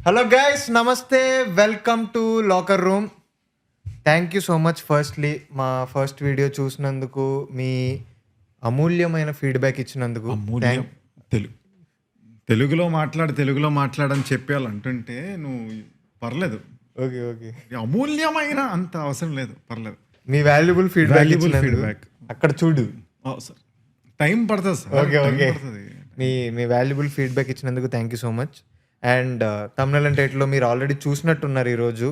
Hello guys, నమస్తే, welcome to locker room. Thank you so much firstly మా first video చూసినందుకు, మీ అమూల్యమైన feedback ఇచ్చినందుకు. అమూల్యం. తెలుగులో మాట్లాడని చెప్పాలంటుంటే నువ్వు పర్లేదు. ఓకే ఓకే, అమూల్యమైన అంత అవసరం లేదు, పర్లేదు. మీ వాల్యుబుల్ ఫీడ్బ్యాక్ అక్కడ చూడు. సార్ టైం పడుతుంది సార్. ఓకే ఓకే, మీ వాల్యుబుల్ ఫీడ్బ్యాక్ ఇచ్చినందుకు thank you so much. And తమిళ అండ్ టైటిల్లో మీరు ఆల్రెడీ చూసినట్టున్నారు ఈరోజు.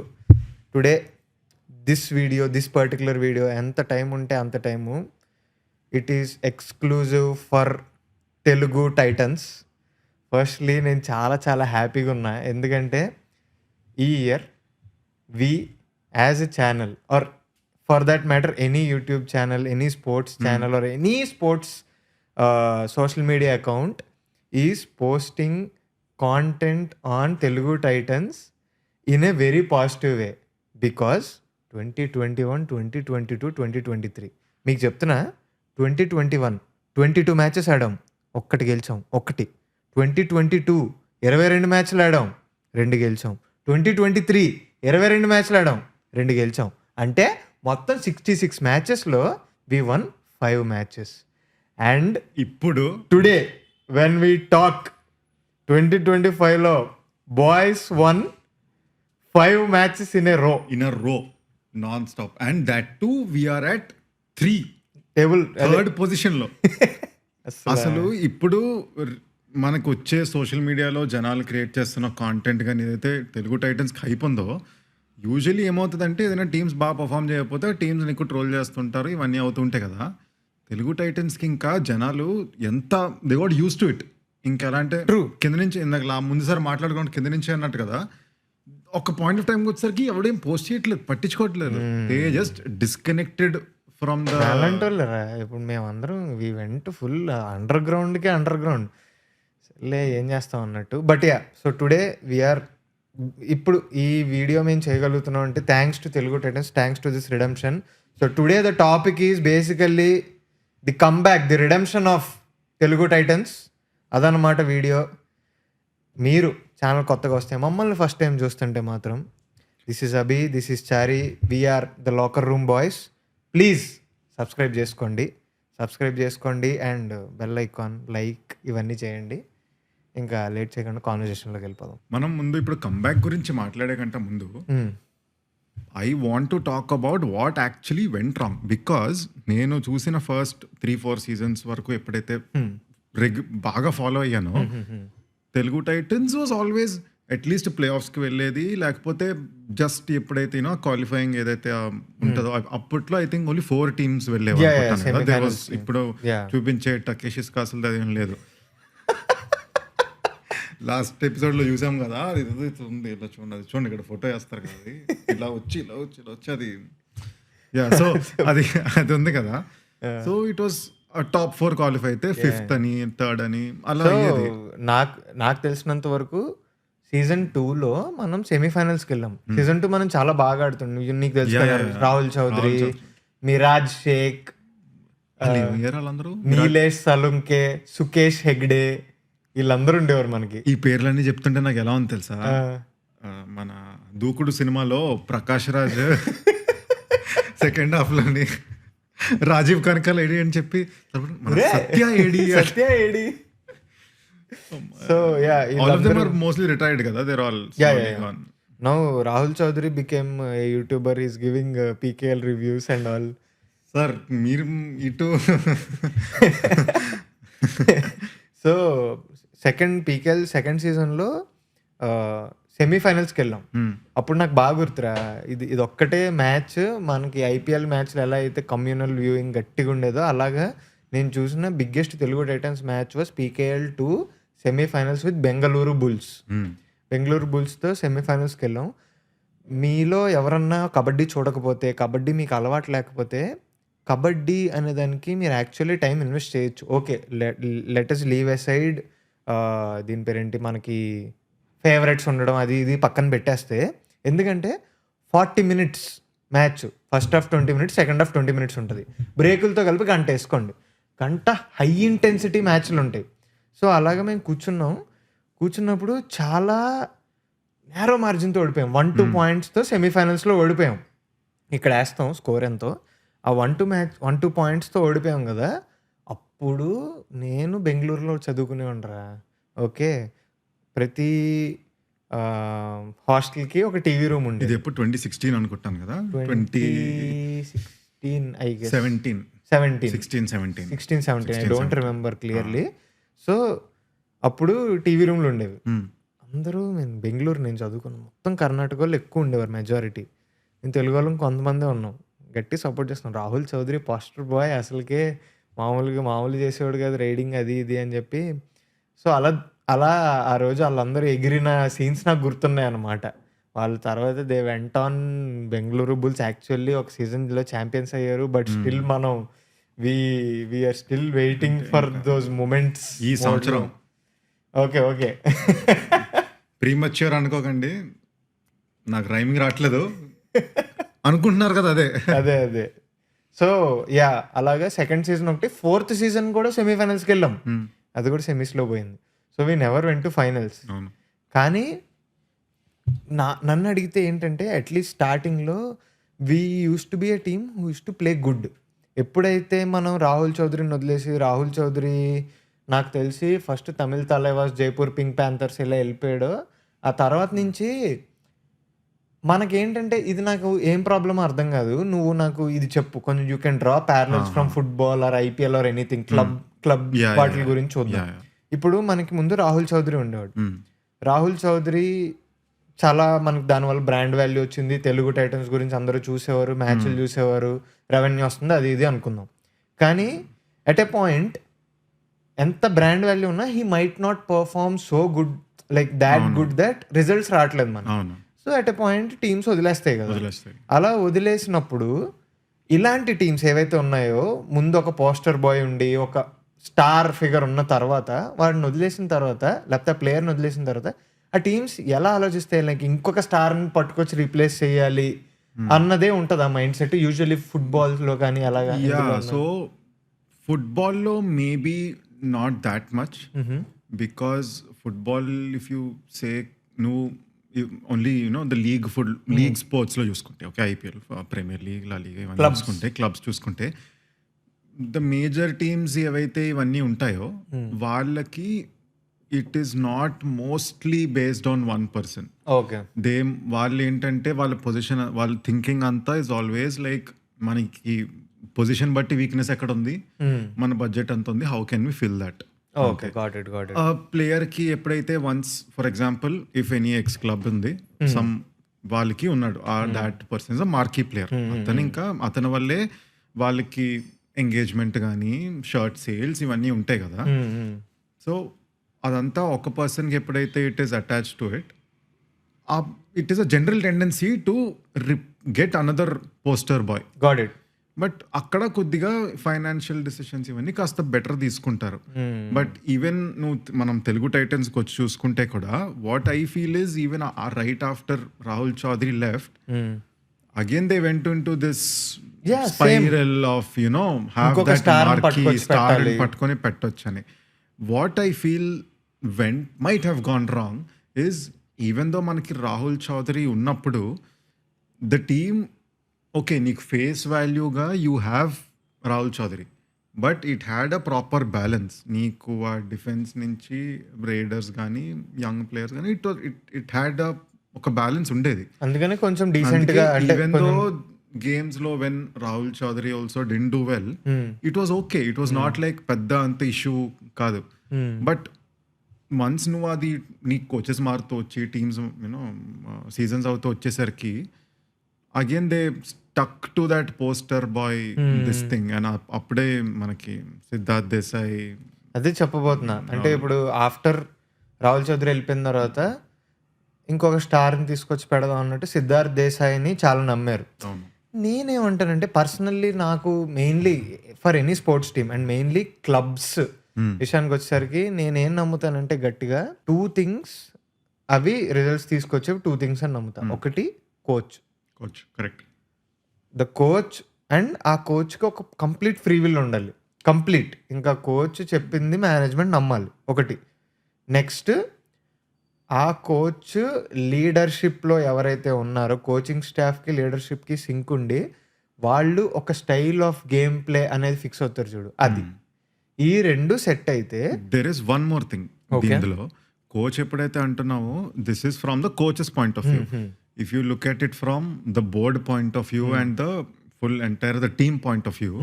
టుడే దిస్ పర్టికులర్ వీడియో ఎంత టైం ఉంటే అంత time. It is exclusive for Telugu titans. Firstly నేను చాలా హ్యాపీగా ఉన్నా, ఎందుకంటే ఈ year we as a channel, or for that matter any YouTube channel, any sports channel, or any sports social media account is posting content on Telugu Titans in a very positive way, because 2021, 2022, 2023 మీకు చెప్తున్నా, 2021 22 matches ఆడాం, ఒక్కటి గెలిచాం. 2022 22 మ్యాచ్లు ఆడాం, 2 గెలిచాం. 2023 22 మ్యాచ్లు ఆడాం, 2 గెలిచాం. అంటే మొత్తం 66 మ్యాచెస్లో వి వన్ 5 మ్యాచెస్. అండ్ ఇప్పుడు టుడే వెన్ వీ టాక్ 2025లో boys won 5 matches in a row non stop. And that too we are at 3 third పొజిషన్లో. అసలు ఇప్పుడు మనకు వచ్చే సోషల్ మీడియాలో జనాలు క్రియేట్ చేస్తున్న కాంటెంట్ కానీ ఏదైతే తెలుగు టైటన్స్కి హైప్ ఉందో, యూజువల్లీ ఏమవుతుందంటే ఏదైనా టీమ్స్ బాగా పర్ఫామ్ చేయకపోతే టీమ్స్ని ఎక్కువ ట్రోల్ చేస్తుంటారు, ఇవన్నీ అవుతుంటాయి కదా. తెలుగు టైటన్స్కి ఇంకా జనాలు ఎంత they got use to it. ఇంకా ఎలా అంటే కింద నుంచి ఇందాక ముందుసారి మాట్లాడుకోండి కింద నుంచి అన్నట్టు కదా, ఒక పాయింట్ ఆఫ్ టైంకి వచ్చేసరికి ఎవడేం పోస్ట్ చేయట్లేదు, పట్టించుకోవట్లేదు. They just disconnected from the. ఇప్పుడు మేమందరం వి వెంట్ ఫుల్ అండర్ గ్రౌండ్ ఏం చేస్తాం అన్నట్టు. But yeah, so today we're, ఇప్పుడు ఈ వీడియో మేము చేయగలుగుతున్నాం అంటే thanks to Telugu titans, thanks to this redemption. So today the topic is basically the comeback, the redemption of Telugu titans. అదనమాట వీడియో. మీరు ఛానల్ కొత్తగా వస్తే, మమ్మల్ని ఫస్ట్ టైం చూస్తుంటే మాత్రం, this is Abhi, this is Chari, we're the locker room boys. Please subscribe చేసుకోండి and bell icon, like ఇవన్నీ చేయండి. ఇంకా లేట్ చేయకుండా కాన్వర్జేషన్లోకి వెళ్ళిపోదాం. మనం ముందు ఇప్పుడు కంబ్యాక్ గురించి మాట్లాడే కంటే ముందు I want to talk about what actually went wrong. Because నేను చూసిన ఫస్ట్ 3-4 సీజన్స్ వరకు ఎప్పుడైతే బాగా ఫాలో అయ్యాను, Telugu Titans was always at least play ఆఫ్స్కి వెళ్ళేది, లేకపోతే జస్ట్ ఎప్పుడైతే క్వాలిఫైయింగ్ ఏదైతే ఉంటుందో అప్పట్లో ఐ థింక్ ఓన్లీ 4 టీమ్స్ వెళ్ళేవారు. ఇప్పుడు చూపించే టకేషిస్ కాసులు అదేం లేదు. లాస్ట్ ఎపిసోడ్లో చూసాం కదా, అది ఉంది ఇలా చూడండి ఇక్కడ ఫోటో వేస్తారు కదా, ఇలా వచ్చి అది సో అది ఉంది కదా. So it was top 4 qualify అయితే 5th అని 3rd అని అలా అయ్యేది. నాకు తెలిసినంత వరకు సీజన్ 2లో మనం సెమీఫైనల్స్కి వెళ్ళాం. సీజన్ 2 మనం చాలా బాగా ఆడుతున్నాం. నీకు తెలుసు రాహుల్ చౌదరి, మిరాజ్ షేక్, నీలేష్ సలుంకే, సుకేష్ హెగ్డే, వీళ్ళందరూ ఉండేవారు మనకి. ఈ పేర్లన్నీ చెప్తుంటే నాకు ఎలా ఉంది తెలుసా, మన దూకుడు సినిమాలో ప్రకాష్ రాజ్ సెకండ్ హాఫ్ లోని రాజీవ్ కనకాల ఏడి అని చెప్పి సత్య ఏడి. So yeah, all of them are mostly retired కదా, they are all gone. Now Rahul Chaudhari became a YouTuber, is giving PKL reviews and all. Sir మీరు ఇటు సో PKL సెకండ్ సీజన్లో సెమీఫైనల్స్కి వెళ్ళాం. అప్పుడు నాకు బాగా గుర్తురా, ఇది ఒక్కటే మ్యాచ్ మనకి IPL మ్యాచ్లు ఎలా అయితే కమ్యూనల్ వ్యూయింగ్ గట్టిగా ఉండేదో, అలాగా నేను చూసిన biggest Telugu Titans match was PKL 2 semifinals with Bengaluru బుల్స్తో సెమీఫైనల్స్కి వెళ్ళాం. మీలో ఎవరన్నా కబడ్డీ చూడకపోతే, కబడ్డీ మీకు అలవాటు లేకపోతే, కబడ్డీ అనే దానికి మీరు యాక్చువల్లీ టైం ఇన్వెస్ట్ చేయొచ్చు. ఓకే, లెటస్ లీవ్ అసైడ్ దీని పేరేంటి, మనకి ఫేవరెట్స్ ఉండడం అది ఇది పక్కన పెట్టేస్తే, ఎందుకంటే 40 minutes match, first half 20 minutes, second half 20 minutes ఉంటుంది. బ్రేకులతో కలిపి గంట వేసుకోండి, గంట హై ఇంటెన్సిటీ మ్యాచ్లు ఉంటాయి. సో అలాగ మేము కూర్చున్నప్పుడు చాలా నేరో మార్జిన్తో ఓడిపోయాం. 1-2 పాయింట్స్తో సెమీఫైనల్స్లో ఓడిపోయాం. ఇక్కడ వేస్తాం స్కోర్ ఎంతో. ఆ 1-2 పాయింట్స్తో ఓడిపోయాం కదా, అప్పుడు నేను బెంగళూరులో చదువుకునేవాడిరా. ఓకే, ప్రతి హాస్టల్కి ఒక టీవీ రూమ్ ఇది ఉండేది. ఎప్పుడు 2016 అనుకుంటాను కదా, 2016 I guess, 17 17 I don't remember clearly. So అప్పుడు టీవీ రూమ్లు ఉండేవి. అందరూ బెంగళూరు నేను చదువుకున్నాను, మొత్తం కర్ణాటక వాళ్ళు ఎక్కువ ఉండేవారు మెజారిటీ. నేను తెలుగు వాళ్ళం కొంతమందే ఉన్నాం, గట్టి సపోర్ట్ చేస్తున్నాం. రాహుల్ చౌదరి పోస్టర్ బాయ్, అసలుకే మామూలు చేసేవాడు కాదు, రైడింగ్ అది ఇది అని చెప్పి. సో అలా అలా ఆ రోజు వాళ్ళందరూ ఎగిరిన సీన్స్ నాకు గుర్తున్నాయి అన్నమాట. వాళ్ళ తర్వాత they went on, Bengaluru bulls actually ఒక సీజన్లో ఛాంపియన్స్ అయ్యారు. బట్ స్టిల్ మనం we're still waiting for those moments ఈ సంవత్సరం. ఓకే ప్రీమచ్యూర్ అనుకోకండి, నాకు రైమింగ్ రావట్లేదు అనుకుంటున్నారు కదా, అదే. సో యా, అలాగా సెకండ్ సీజన్ ఒకటి, ఫోర్త్ సీజన్ కూడా సెమీఫైనల్స్కి వెళ్ళాం. అది కూడా సెమీస్లో పోయింది. So we never went to finals. కానీ నన్ను అడిగితే ఏంటంటే, అట్లీస్ట్ స్టార్టింగ్లో we use to be a team who use to play good. ఎప్పుడైతే మనం రాహుల్ చౌదరిని వదిలేసి, రాహుల్ చౌదరి నాకు తెలిసి first Tamil Thalaivas, Jaipur pink Panthers ఇలా వెళ్ళిపోయాడో, ఆ తర్వాత నుంచి మనకేంటంటే, ఇది నాకు ఏం ప్రాబ్లమో అర్థం కాదు, నువ్వు నాకు ఇది చెప్పు కొంచెం, you can draw parallels from football or IPL or anything, club వాటి గురించి చూద్దాం. ఇప్పుడు మనకి ముందు రాహుల్ చౌదరి ఉండేవాడు. రాహుల్ చౌదరి చాలా మనకు దానివల్ల బ్రాండ్ వాల్యూ వచ్చింది, తెలుగు టైటన్స్ గురించి అందరూ చూసేవారు, మ్యాచ్లు చూసేవారు, రెవెన్యూ వస్తుంది, అది ఇది అనుకుందాం. కానీ ఎట్ ఎ పాయింట్ ఎంత బ్రాండ్ వాల్యూ ఉన్నా he might not perform so good, like that good that results రావట్లేదు మనం. So at a point teams వదిలేస్తాయి కదా. అలా వదిలేసినప్పుడు ఇలాంటి టీమ్స్ ఏవైతే ఉన్నాయో, ముందు ఒక పోస్టర్ బాయ్ ఉండి ఒక స్టార్ ఫిగర్ ఉన్న తర్వాత, వాడిని వదిలేసిన తర్వాత, లేకపోతే ఆ ప్లేయర్ని వదిలేసిన తర్వాత, ఆ టీమ్స్ ఎలా ఆలోచిస్తాయి, లైక్ ఇంకొక స్టార్ని పట్టుకొచ్చి రీప్లేస్ చేయాలి అన్నదే ఉంటుంది ఆ మైండ్ సెట్ యూజువల్లీ ఫుట్బాల్స్లో కానీ అలాగా. సో ఫుట్బాల్లో maybe not that much, because football if you say నువ్వు ఓన్లీ ద లీగ్ స్పోర్ట్స్ లో చూసుకుంటే, okay, IPL, Premier League, La Liga ఇవన్నీ చూసుకుంటే, క్లబ్స్ చూసుకుంటే, ద మేజర్ టీమ్స్ ఏవైతే ఇవన్నీ ఉంటాయో వాళ్ళకి it is not mostly based on one person. Okay, వాళ్ళు ఏంటంటే వాళ్ళ పొజిషన్, వాళ్ళ థింకింగ్ అంతా ఇస్ ఆల్వేస్ లైక్, మనకి పొజిషన్ బట్టి వీక్నెస్ ఎక్కడ ఉంది, మన బడ్జెట్ ఎంత ఉంది, how can we fill that. Okay, got it. Player కి ఎప్పుడైతే once, for example if any ex club ఉంది, సమ్ వాళ్ళకి ఉన్నాడు, that person is a marquee player, అతను ఇంకా అతని వల్లే వాళ్ళకి ఎంగేజ్మెంట్ కానీ షర్ట్ సేల్స్ ఇవన్నీ ఉంటాయి కదా. సో అదంతా ఒక పర్సన్కి ఎప్పుడైతే it is attach to it, it is a general tendency to get another poster boy. Got it. But అక్కడ కొద్దిగా ఫైనాన్షియల్ డిసిషన్స్ ఇవన్నీ కాస్త బెటర్ తీసుకుంటారు. బట్ ఈవెన్ మనం తెలుగు టైటన్స్ కి వచ్చి చూసుకుంటే కూడా, what I feel is, even right after Rahul Chaudhari left, again they went into this spiral of have that marquee star పట్టుకొని పెట్టొచ్చని. What I feel might have gone wrong is, even though మనకి రాహుల్ చౌదరి ఉన్నప్పుడు the team, okay, నీకు face వాల్యూగా you have Rahul Chaudhari, but it had a proper balance. నీకు ఆ defence నుంచి raiders కానీ యంగ్ ప్లేయర్స్ కానీ ఇట్ హ్యాడ్ ఒక బ్యాలెన్స్ ఉండేది. అందుకని కొంచెం డీసెంట్ గా, ఈవెన్ దో గేమ్స్ లో when Rahul Chaudhari also didn't do well, it was okay, it was not like పెద్ద అంత ఇష్యూ కాదు. బట్ వన్స్ నువ్వు అది నీ కోచెస్ మారుతూ వచ్చి, టీమ్స్ సీజన్స్ అవుతూ వచ్చేసరికి, again they stuck to that poster boy this thing. And అప్పుడే మనకి సిద్ధార్థ్ దేశాయ్, అదే చెప్పబోతున్నా. అంటే ఇప్పుడు ఆఫ్టర్ రాహుల్ చౌదరి వెళ్ళిపోయిన తర్వాత ఇంకొక స్టార్ని తీసుకొచ్చి పెడదాం అన్నట్టు సిద్ధార్థ్ దేశాయ్ని చాలా నమ్మారు. నేనేమంటానంటే, పర్సనల్లీ నాకు mainly for any sports team and mainly clubs విషయానికి వచ్చేసరికి నేనేం నమ్ముతానంటే గట్టిగా, 2 things, అవి రిజల్ట్స్ తీసుకొచ్చేవి 2 things అని నమ్ముతాను. ఒకటి coach, correct, the coach, and ఆ కోచ్కి ఒక కంప్లీట్ ఫ్రీ విల్ ఉండాలి, కంప్లీట్. ఇంకా కోచ్ చెప్పింది మేనేజ్మెంట్ నమ్మాలి ఒకటి. నెక్స్ట్ ఆ కోచ్ లీడర్‌షిప్‌లో ఎవరైతే ఉన్నారో కోచింగ్ స్టాఫ్‌కి, లీడర్‌షిప్‌కి సింక్ ఉండి, వాళ్ళు ఒక స్టైల్ ఆఫ్ గేమ్ ప్లే అనేది ఫిక్స్ అవుతారు చూడు అది. ఈ 2 సెట్ అయితే there is one more thing okay. దీనిలో. కోచ్ ఎప్పుడైతే అంటున్నావో this is from the coaches point of view. If you look at it from the board point of view and the full entire the team point of view,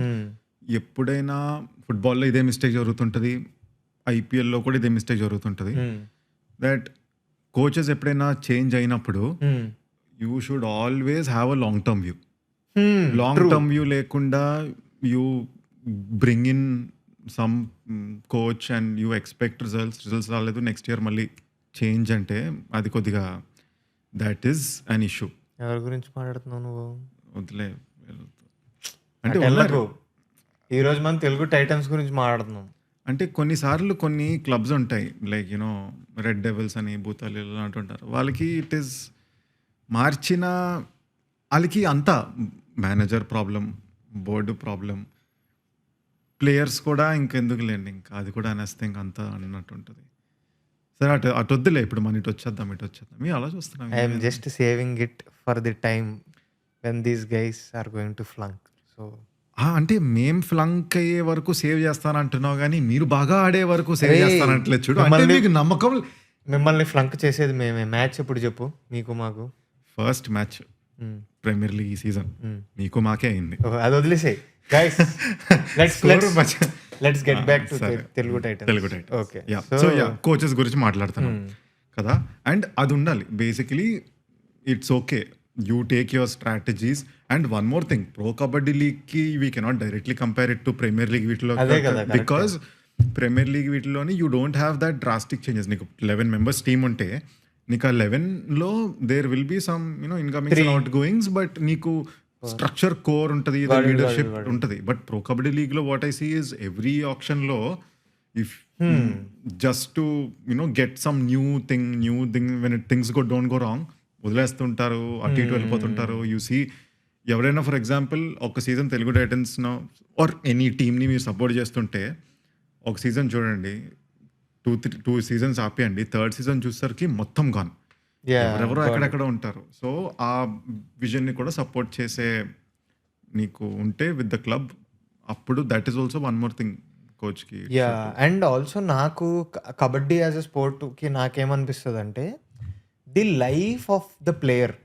ఎప్పుడైనా ఫుట్బాల్లో ఇదే mistake జరుగుతుంటుంది, ఐపీఎల్లో కూడా ఇదే మిస్టేక్ జరుగుతుంటుంది. దట్ కోచెస్ ఎప్పుడైనా change అయినప్పుడు you should always have a long term view. Long term view లేకుండా you bring in some coach and you expect results రాలేదు నెక్స్ట్ ఇయర్ మళ్ళీ చేంజ్ అంటే అది కొద్దిగా దట్ ఈస్ అన్ ఇష్యూ. ఎవరి గురించి మాట్లాడుతున్నావు నువ్వు? వదిలే అంటే ఉన్నారు. ఈరోజు మనం తెలుగు టైటన్స్ గురించి మాట్లాడుతున్నాం. అంటే కొన్నిసార్లు కొన్ని క్లబ్స్ ఉంటాయి లైక్ యూనో రెడ్ డెవిల్స్ అని భూతాలు అంటుంటారు. వాళ్ళకి ఇట్ ఈస్ మార్చిన వాళ్ళకి అంతా manager problem, board problem, players కూడా ఇంకెందుకు లేండి, ఇంకా అది కూడా అనేస్తే ఇంకంతా అన్నట్టు ఉంటుంది. సరే అటు వద్దులే, ఇప్పుడు మన ఇటు వచ్చేద్దాం మేము అలా చూస్తున్నాం. I'm just saving it for the time when these guys are going to flunk. So అంటే మేం ఫ్లంక్ అయ్యే వరకు సేవ్ చేస్తానంటున్నావు కానీ మీరు బాగా ఆడే వరకు సేవ్ చేస్తానంటలేదు చూడు. అంటే మీకు నమ్మకం. మిమ్మల్ని ఫ్లంక్ చేసేది మేమే. మ్యాచ్ ఎప్పుడు చెప్పు మీకు మాకు? ఫస్ట్ మ్యాచ్ ప్రీమియర్ లీగ్ ఈ సీజన్ మీకు మాకే అయింది. అది వదిలేసాయి guys. Let's get back to Telugu Titans. Okay, so coaches గురించి మాట్లాడుతున్నాం కదా, అండ్ అది ఉండాలి basically. It's okay, you take your strategies. And one more thing, Pro Kabaddi League కి we cannot directly compare it to Premier League వీటిలో, because Premier League వీటిలోని you don't have that drastic changes. నీకు 11 members team ఉంటే నీకు ఆ 11లో there will be some incomings and out goings, but నీకు structure core ఉంటుంది, లీడర్షిప్ ఉంటుంది. బట్ ప్రో కబడ్డీ లీగ్ లో what I see is every option లో if just to get some new thing when things don't go wrong వదిలేస్తుంటారు, అటు ఇటు వెళ్ళిపోతుంటారు. You see ఎవరైనా ఫర్ ఎగ్జాంపుల్ ఒక season Telugu Titans or any టీమ్ని మీరు సపోర్ట్ చేస్తుంటే ఒక సీజన్ చూడండి, 2 seasons ఆపేయండి, థర్డ్ సీజన్ చూసేసరికి మొత్తం గాన్, ఎవరెవరో ఎక్కడెక్కడ ఉంటారు. సో ఆ విజన్ని కూడా సపోర్ట్ చేసే నీకు ఉంటే విత్ ద క్లబ్, అప్పుడు that is also one more thing కోచ్కి. అండ్ ఆల్సో నాకు కబడ్డీ యాజ్ ఎ స్పోర్ట్కి నాకేమనిపిస్తుంది అంటే the life of the player,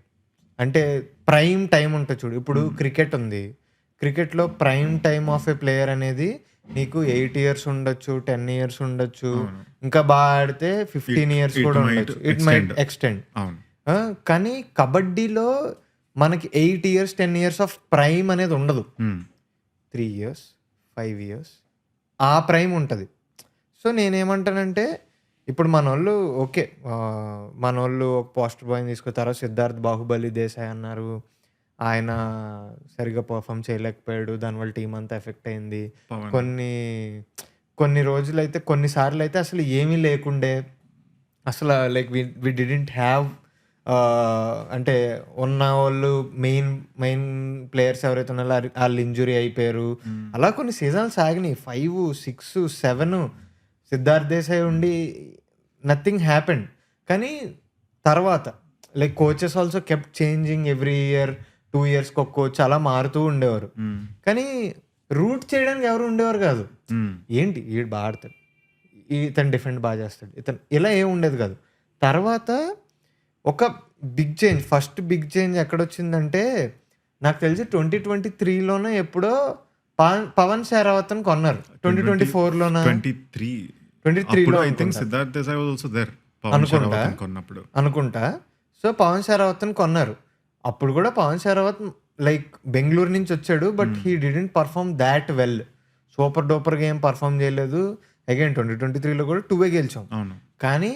అంటే ప్రైమ్ టైం ఉంటుంది చూడు. ఇప్పుడు క్రికెట్ ఉంది, క్రికెట్లో prime time of a player అనేది నీకు 8 years ఉండొచ్చు, 10 years ఉండొచ్చు, ఇంకా బాగా ఆడితే 15 years కూడా ఉండొచ్చు. It might extend. కానీ కబడ్డీలో మనకి 8 years 10 years ఆఫ్ ప్రైమ్ అనేది ఉండదు. 3 years 5 years ఆ ప్రైమ్ ఉంటుంది. సో నేనేమంటానంటే ఇప్పుడు మనోళ్ళు ఓకే, మనోళ్ళు ఒక పోస్టర్ బాయ్ని తీసుకొచ్చారు, సిద్ధార్థ్ బాహుబలి దేశాయ్ అన్నారు, ఆయన సరిగ్గా పర్ఫామ్ చేయలేకపోయాడు, దానివల్ల టీం అంతా ఎఫెక్ట్ అయింది. కొన్ని రోజులైతే కొన్నిసార్లు అయితే అసలు ఏమీ లేకుండే, అసలు లైక్ వి డిడెంట్ హ్యావ్, అంటే ఉన్న వాళ్ళు మెయిన్ ప్లేయర్స్ ఎవరైతే ఉన్నారో వాళ్ళు ఇంజురీ అయిపోయారు. అలా కొన్ని సీజన్లు సాగినాయి, 5 6 7 సిద్ధార్థ్ దేశాయ్ ఉండి నథింగ్ హ్యాపెండ్. కానీ తర్వాత like coaches also kept changing every year, 2 years ఒక కోచ్ అలా మారుతూ ఉండేవారు. కానీ రూట్ చేయడానికి ఎవరు ఉండేవారు కాదు. ఏంటి వీడు బాగా ఆడతాడు, ఇతను డిఫెండ్ బాగా చేస్తాడు, ఇతను ఇలా ఏం ఉండేది కాదు. తర్వాత ఒక big change, first big change ఎక్కడొచ్చిందంటే నాకు తెలిసి 2023లోనే ఎప్పుడో పవన్ షెరావత్ని కొన్నారు. 2024లోనా 23లో అనుకుంటా. సో పవన్ షెరావత్ని కొన్నారు. అప్పుడు కూడా పవన్ షెరావత్ లైక్ బెంగళూరు నుంచి వచ్చాడు, but he didn't perform that well. Super duper game perform చేయలేదు. అగైన్ 2023లో కూడా 2 గెలిచాం. కానీ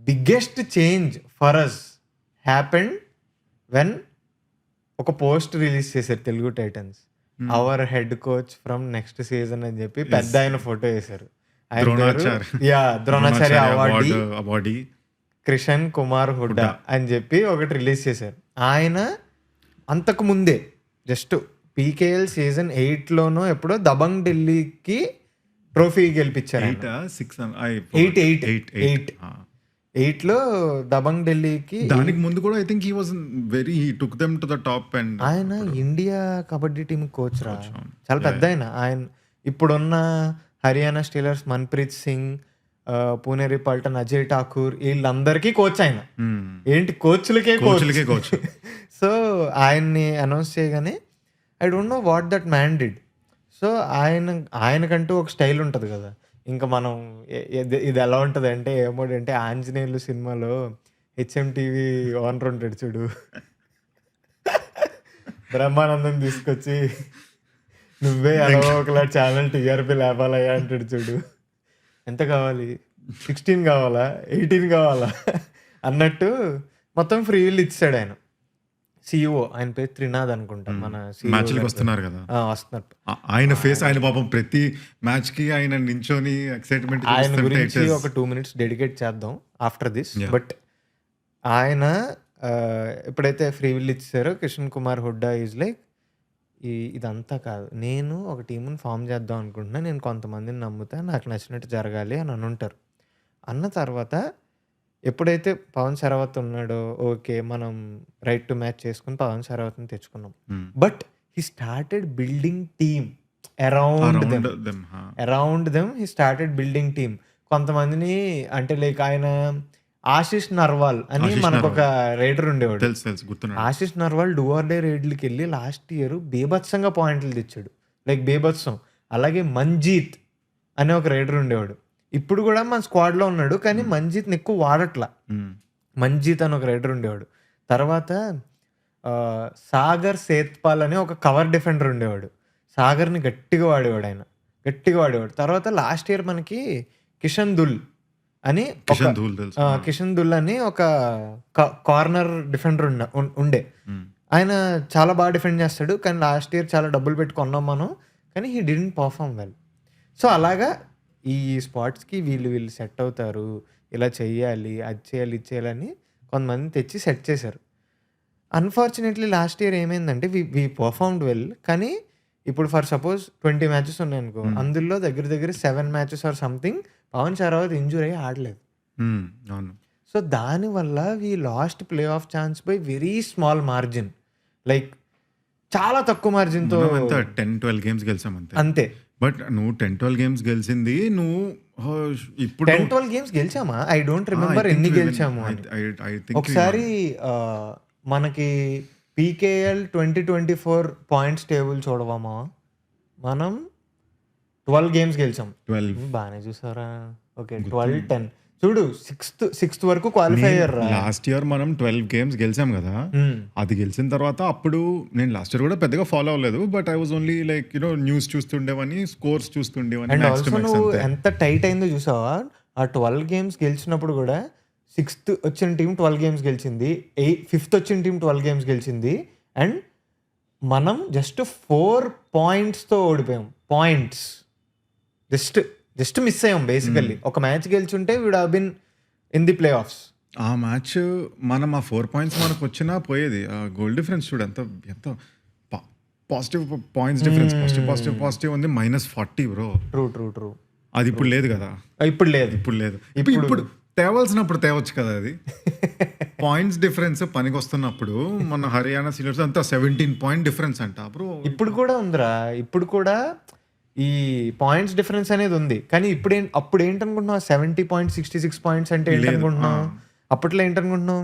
biggest change for us happened when ఒక పోస్ట్ రిలీజ్ చేశారు Telugu Titans, our head coach from next season అని చెప్పి పెద్ద ఆయన ఫోటో వేశారు. ద్రోణాచార్య అవార్డీ క్రిషన్ కుమార్ హుడ్డా అని చెప్పి ఒకటి రిలీజ్ చేశారు. ఆయన అంతకు ముందే జస్ట్ PKL సీజన్ 8లోనో ఎప్పుడో దబంగ్ ఢిల్లీకి ట్రోఫీ గెలిపించారు. 8 8లో దబంగ్ ఢిల్లీకి దానికి ముందు కూడా I think he took them to the top and ఆయన ఇండియా కబడ్డీ టీం కోచ్ రా. అవును. చాలా పెద్ద ఆయన ఇప్పుడున్న హర్యానా స్టీలర్స్ మన్ప్రీత్ సింగ్, పూణేరి పల్టన్, అజయ్ ఠాకూర్ వీళ్ళందరికీ కోచ్ ఆయన. ఏంటి కోచ్లకే కోచ్ సో ఆయన్ని అనౌన్స్ చేయగానే I don't know what that man did. So ఆయనకంటూ ఒక స్టైల్ ఉంటుంది కదా. ఇంకా మనం ఇది ఎలా ఉంటుంది అంటే ఏమోడంటే ఆంజనేయులు సినిమాలో హెచ్ఎంటీవీ ఓనర్ ఉంటాడు చూడు, బ్రహ్మానందం తీసుకొచ్చి నువ్వే అలా ఒకలా ఛానల్ టీఆర్పీ లేపాలయ్యా అంటాడు చూడు. ఎంత కావాలి, 16 కావాలా, 18 కావాలా అన్నట్టు మొత్తం ఫ్రీ విల్ ఇచ్చాడు ఆయన. సిఇఓ ఆయన పేరు త్రినాథ్ అనుకుంటా. మన మ్యాచ్లకు వస్తున్నారు కదా, వస్తున్నారు. ఆయన ఫేస్, ఆయన పాపం ప్రతి మ్యాచ్ కి ఆయన నించొని ఎక్సైట్మెంట్ ఆయన గురించి ఒక 2 minutes డెడికేట్ చేద్దాం ఆఫ్టర్ దిస్. బట్ ఆయన ఎప్పుడైతే ఫ్రీ విల్ ఇచ్చారో కిషన్ కుమార్ హుడ్డా ఈజ్ లైక్ ఇదంతా కాదు, నేను ఒక టీంని ఫామ్ చేద్దాం అనుకుంటున్నా, నేను కొంతమందిని నమ్ముతా, నాకు నచ్చినట్టు జరగాలి అని అనుంటారు. అన్న తర్వాత ఎప్పుడైతే పవన్ శరావత్ ఉన్నాడో ఓకే మనం రైట్ టు మ్యాచ్ చేసుకుని పవన్ శరావత్ని తెచ్చుకున్నాం. But he started building team around them he started building team. కొంతమందిని అంటే లైక్ ఆయన ఆశిష్ నర్వాల్ అని మనకు ఒక రైడర్ ఉండేవాడు. ఆశిష్ నర్వాల్ డూఆర్డే రైడ్లకి వెళ్ళి లాస్ట్ ఇయర్ బీభత్సంగా పాయింట్లు తెచ్చాడు, లైక్ బీభత్సం. అలాగే మంజీత్ అనే ఒక రైడర్ ఉండేవాడు, ఇప్పుడు కూడా మన స్క్వాడ్లో ఉన్నాడు కానీ మంజీత్ని ఎక్కువ వాడట్లా. మంజీత్ అని ఒక రైడర్ ఉండేవాడు. తర్వాత సాగర్ సేత్పాల్ అని ఒక కవర్ డిఫెండర్ ఉండేవాడు. సాగర్ని గట్టిగా వాడేవాడు. తర్వాత లాస్ట్ ఇయర్ మనకి కిషన్ దుల్ అని ఒక కార్నర్ డిఫెండర్ ఉండే. ఆయన చాలా బాగా డిఫెండ్ చేస్తాడు కానీ లాస్ట్ ఇయర్ చాలా డబ్బులు పెట్టి కొన్నాం మనం, కానీ he didn't perform well. So అలాగా ఈ స్పాట్స్కి వీళ్ళు సెట్ అవుతారు, ఇలా చెయ్యాలి, అది చేయాలి, ఇది చేయాలని కొంతమంది తెచ్చి సెట్ చేశారు. అన్ఫార్చునేట్లీ లాస్ట్ ఇయర్ ఏమైందంటే వి పర్ఫార్మ్డ్ వెల్, కానీ ఇప్పుడు ఫర్ సపోజ్ 20 మ్యాచెస్ ఉన్నాయనుకో, అందులో దగ్గర 7 matches or something Pawan Sehrawat injury అయ్యి ఆడలేదు. సో దానివల్ల we lost play off chance by very small margin, like చాలా తక్కువ మార్జిన్తో 10-12 గేమ్స్ గెలిచాం అంతే. బట్ నువ్వు 10-12 గేమ్స్ గెలిచింది, నువ్వు ఇప్పుడు 10-12 గేమ్స్ గెలిచామా? ఐ డోంట్ రిమెంబర్ ఎన్ని గెలిచాము. ఒకసారి మనకి పీకేఎల్ 2024 పాయింట్స్ టేబుల్ చూడవామా, మనం 12 గేమ్స్ గెలిచాం. బాగానే చూసారా? ఓకే 12-10 చూడు, 6th వరకు క్వాలిఫై అయ్యారు. లాస్ట్ ఇయర్ మనం 12 గేమ్స్ గెలిచాం కదా, అది గెలిచిన తర్వాత అప్పుడు నేను లాస్ట్ ఇయర్ కూడా పెద్దగా ఫాలో అవ్వలేదు, but I was only like news చూస్తుండేవని, స్కోర్స్ చూస్తుండేవని. అండ్ ఆల్సో నువ్వు ఎంత టైట్ అయిందో చూసావా ఆ 12 గేమ్స్ గెలిచినప్పుడు కూడా. 6th వచ్చిన టీం 12 గేమ్స్ గెలిచింది, 5th వచ్చిన టీం 12 గేమ్స్ గెలిచింది, అండ్ మనం జస్ట్ 4 pointsతో ఓడిపోయాం. పాయింట్స్ జస్ట్ మిస్ అయ్యాం బేసికల్లీ. ఒక మ్యాచ్ గెలిచుంటే would have been in the play offs. ఆ మ్యాచ్ మనం ఆ 4 points మనకు వచ్చినా పోయేది. ఆ గోల్ డిఫరెన్స్ చూడు ఎంత పాజిటివ్ పాయింట్స్ డిఫరెన్స్, పాజిటివ్ ఉంది, -40 బ్రో. ట్రూ. అది ఇప్పుడు లేదు కదా, ఇప్పుడు లేదు. ఇప్పుడు తేవాల్సినప్పుడు తేవచ్చు కదా అది. పాయింట్స్ డిఫరెన్స్ పనికి వస్తున్నప్పుడు మన హర్యానా సీనియర్స్ అంతా 17 point డిఫరెన్స్ అంట బ్రో. ఇప్పుడు కూడా ఉందిరా, ఇప్పుడు కూడా ఈ పాయింట్స్ డిఫరెన్స్ అనేది ఉంది, కానీ అప్పుడు ఏంటనుకుంటున్నావు 70 points 66 points అంటే ఏంటనుకుంటున్నావు? అప్పట్లో ఏంటనుకుంటున్నావు,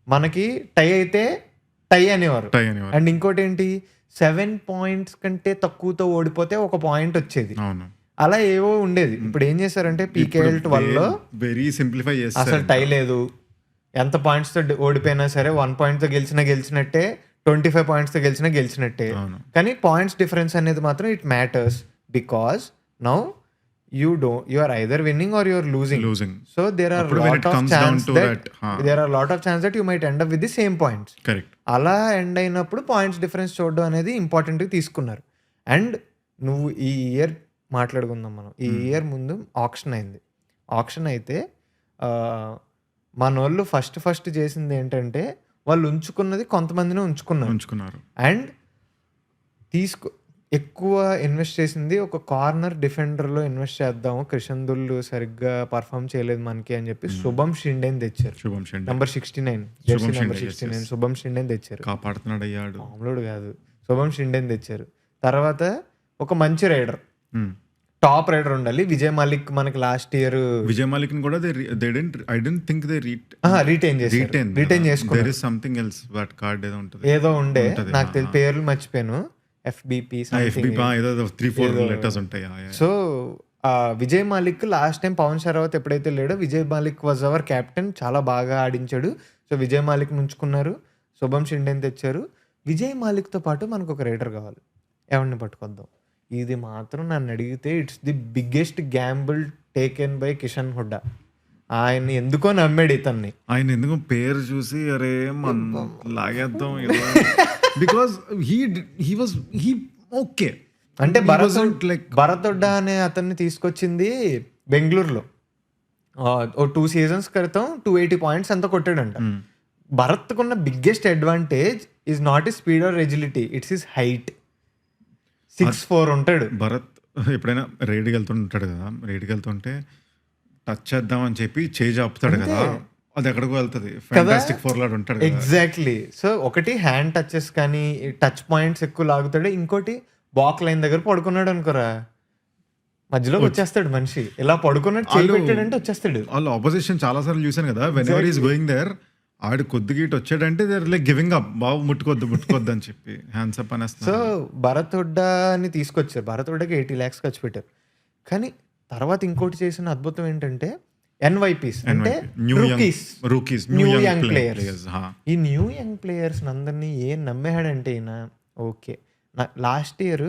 మనకి టై అయితే టై అనేవారు. అండ్ ఇంకోటి ఏంటి, 7 points కంటే తక్కువతో ఓడిపోతే 1 point వచ్చేది. అలా ఏవో ఉండేది. ఇప్పుడు ఏం చేశారంటే పీకేఎల్ 12లో వెరీ సింప్లిఫై చేస్తారు, అసలు టై లేదు. ఎంత పాయింట్స్తో ఓడిపోయినా సరే 1 pointతో గెలిచినట్టే, 25 pointsతో గెలిచినట్టే. కానీ పాయింట్స్ డిఫరెన్స్ అనేది మాత్రం it matters, because now you are either winning or you are losing. So there are lot of chance that you might end up with the same points. Correct. అలా ఎండ్ అయినప్పుడు points difference చూడడం అనేది ఇంపార్టెంట్గా తీసుకున్నారు. And నువ్వు ఈ year మాట్లాడుకుందాం మనం. ఈ ఇయర్ ముందు ఆక్షన్ అయితే మన వాళ్ళు ఫస్ట్ చేసింది ఏంటంటే వాళ్ళు ఉంచుకున్నది కొంతమందిని ఉంచుకున్నారు. అండ్ ఎక్కువ ఇన్వెస్ట్ చేసింది ఒక కార్నర్ డిఫెండర్‌లో ఇన్వెస్ట్ చేద్దాము. క్రిషన్ దుల్ సరిగ్గా పర్ఫార్మ్ చేయలేదు మనకి అని చెప్పి శుభం షిండేని తెచ్చారు. శుభం షిండే నంబర్ 69 జెర్సీ నంబర్ 69 శుభం షిండేని తెచ్చారు. కాపాడుతున్నాడు అయ్యాడు. మామూలుడు కాదు. శుభం షిండేని తెచ్చారు. తర్వాత ఒక మంచి రైడర్, టాప్ రైడర్ ఉండాలి. విజయ్ మాలిక్ మనకి లాస్ట్ ఇయర్ విజయ్ మాలిక్ కూడా I don't think they retain చేసుకున్నారు. There is something else what card ఏదో ఉంటుంది. ఏదో ఉండే నాకు తెలియదు, పేర్లు మర్చిపోయాను. ఎఫ్బిపి ఏదో 3-4 లెటర్స్ ఉంటాయి. So Vijay Malik last time Pawan Sehrawat ఎప్పుడైతే లేడో Vijay Malik was our captain, చాలా బాగా ఆడించాడు. సో విజయ్ మాలిక్ ఉంచుకున్నారు, శుభం షిండేని తెచ్చారు. విజయ్ మాలిక్తో పాటు మనకు ఒక రైడర్ కావాలి, ఎవరిని పట్టుకొద్దాం. ఇది మాత్రం నన్ను అడిగితే it's the biggest Gamble taken by Kishan Hooda. ఆయన ఎందుకో నమ్మాడు ఇతన్ని. ఆయన ఎందుకో పేరు చూసి అరే లాగేద్దాం బికాస్ హీ ఓకే అంటే భరత్ హుడ్డా అనే అతన్ని తీసుకొచ్చింది బెంగళూరులో ఓ 2 seasons క్రితం 280 points అంతా కొట్టాడంట. భరత్కున్న biggest advantage is not is speed or agility, it's is height. 6'4" ఉంటాడు భరత్. ఎప్పుడైనా రైడ్కి వెళ్తుంటాడు కదా, రైడ్కి వెళ్తుంటే టచ్ చేద్దాం అని చెప్పి చేయి ఆపుతాడు కదా, అది ఎక్కడికో వెళ్తుంది. ఫ్యాంటాస్టిక్ ఫోర్లాడ్ ఉంటాడు. ఎగ్జాక్ట్లీ. సో ఒకటి హ్యాండ్ టచెస్ కానీ టచ్ పాయింట్స్ ఎక్కువ లాగుతాడు, ఇంకోటి బాక్ లైన్ దగ్గర పడుకున్నాడు అనుకోరా, మధ్యలోకి వచ్చేస్తాడు మనిషి. ఇలా పడుకున్నాడు, చేయి పెట్టాడంటే వచ్చేస్తాడు. వాళ్ళు ఆపోజిషన్ చాలా సార్లు చూసాను కదా, when ever is going there ఆడు కొద్దిగా ఇటు వచ్చాడంటే దేర్ లైక్ గివింగ్ అప్, బాబు ముట్టుకోద్దు అని చెప్పి హ్యాండ్స్ అప్ అనేస్తారు. సో భరత్ హుడ్డాని తీసుకొచ్చారు. భరత్ హుడ్డాకి 80 lakhs ఖర్చు పెట్టారు. కానీ తర్వాత ఇంకోటి చేసిన అద్భుతం ఏంటంటే NYPs అంటే రూకీస్, న్యూ యంగ్ ప్లేయర్స్. ఈ న్యూ యంగ్ ప్లేయర్స్ అందరినీ ఏం నమ్మేహాడంటే ఈయన ఓకే. లాస్ట్ ఇయర్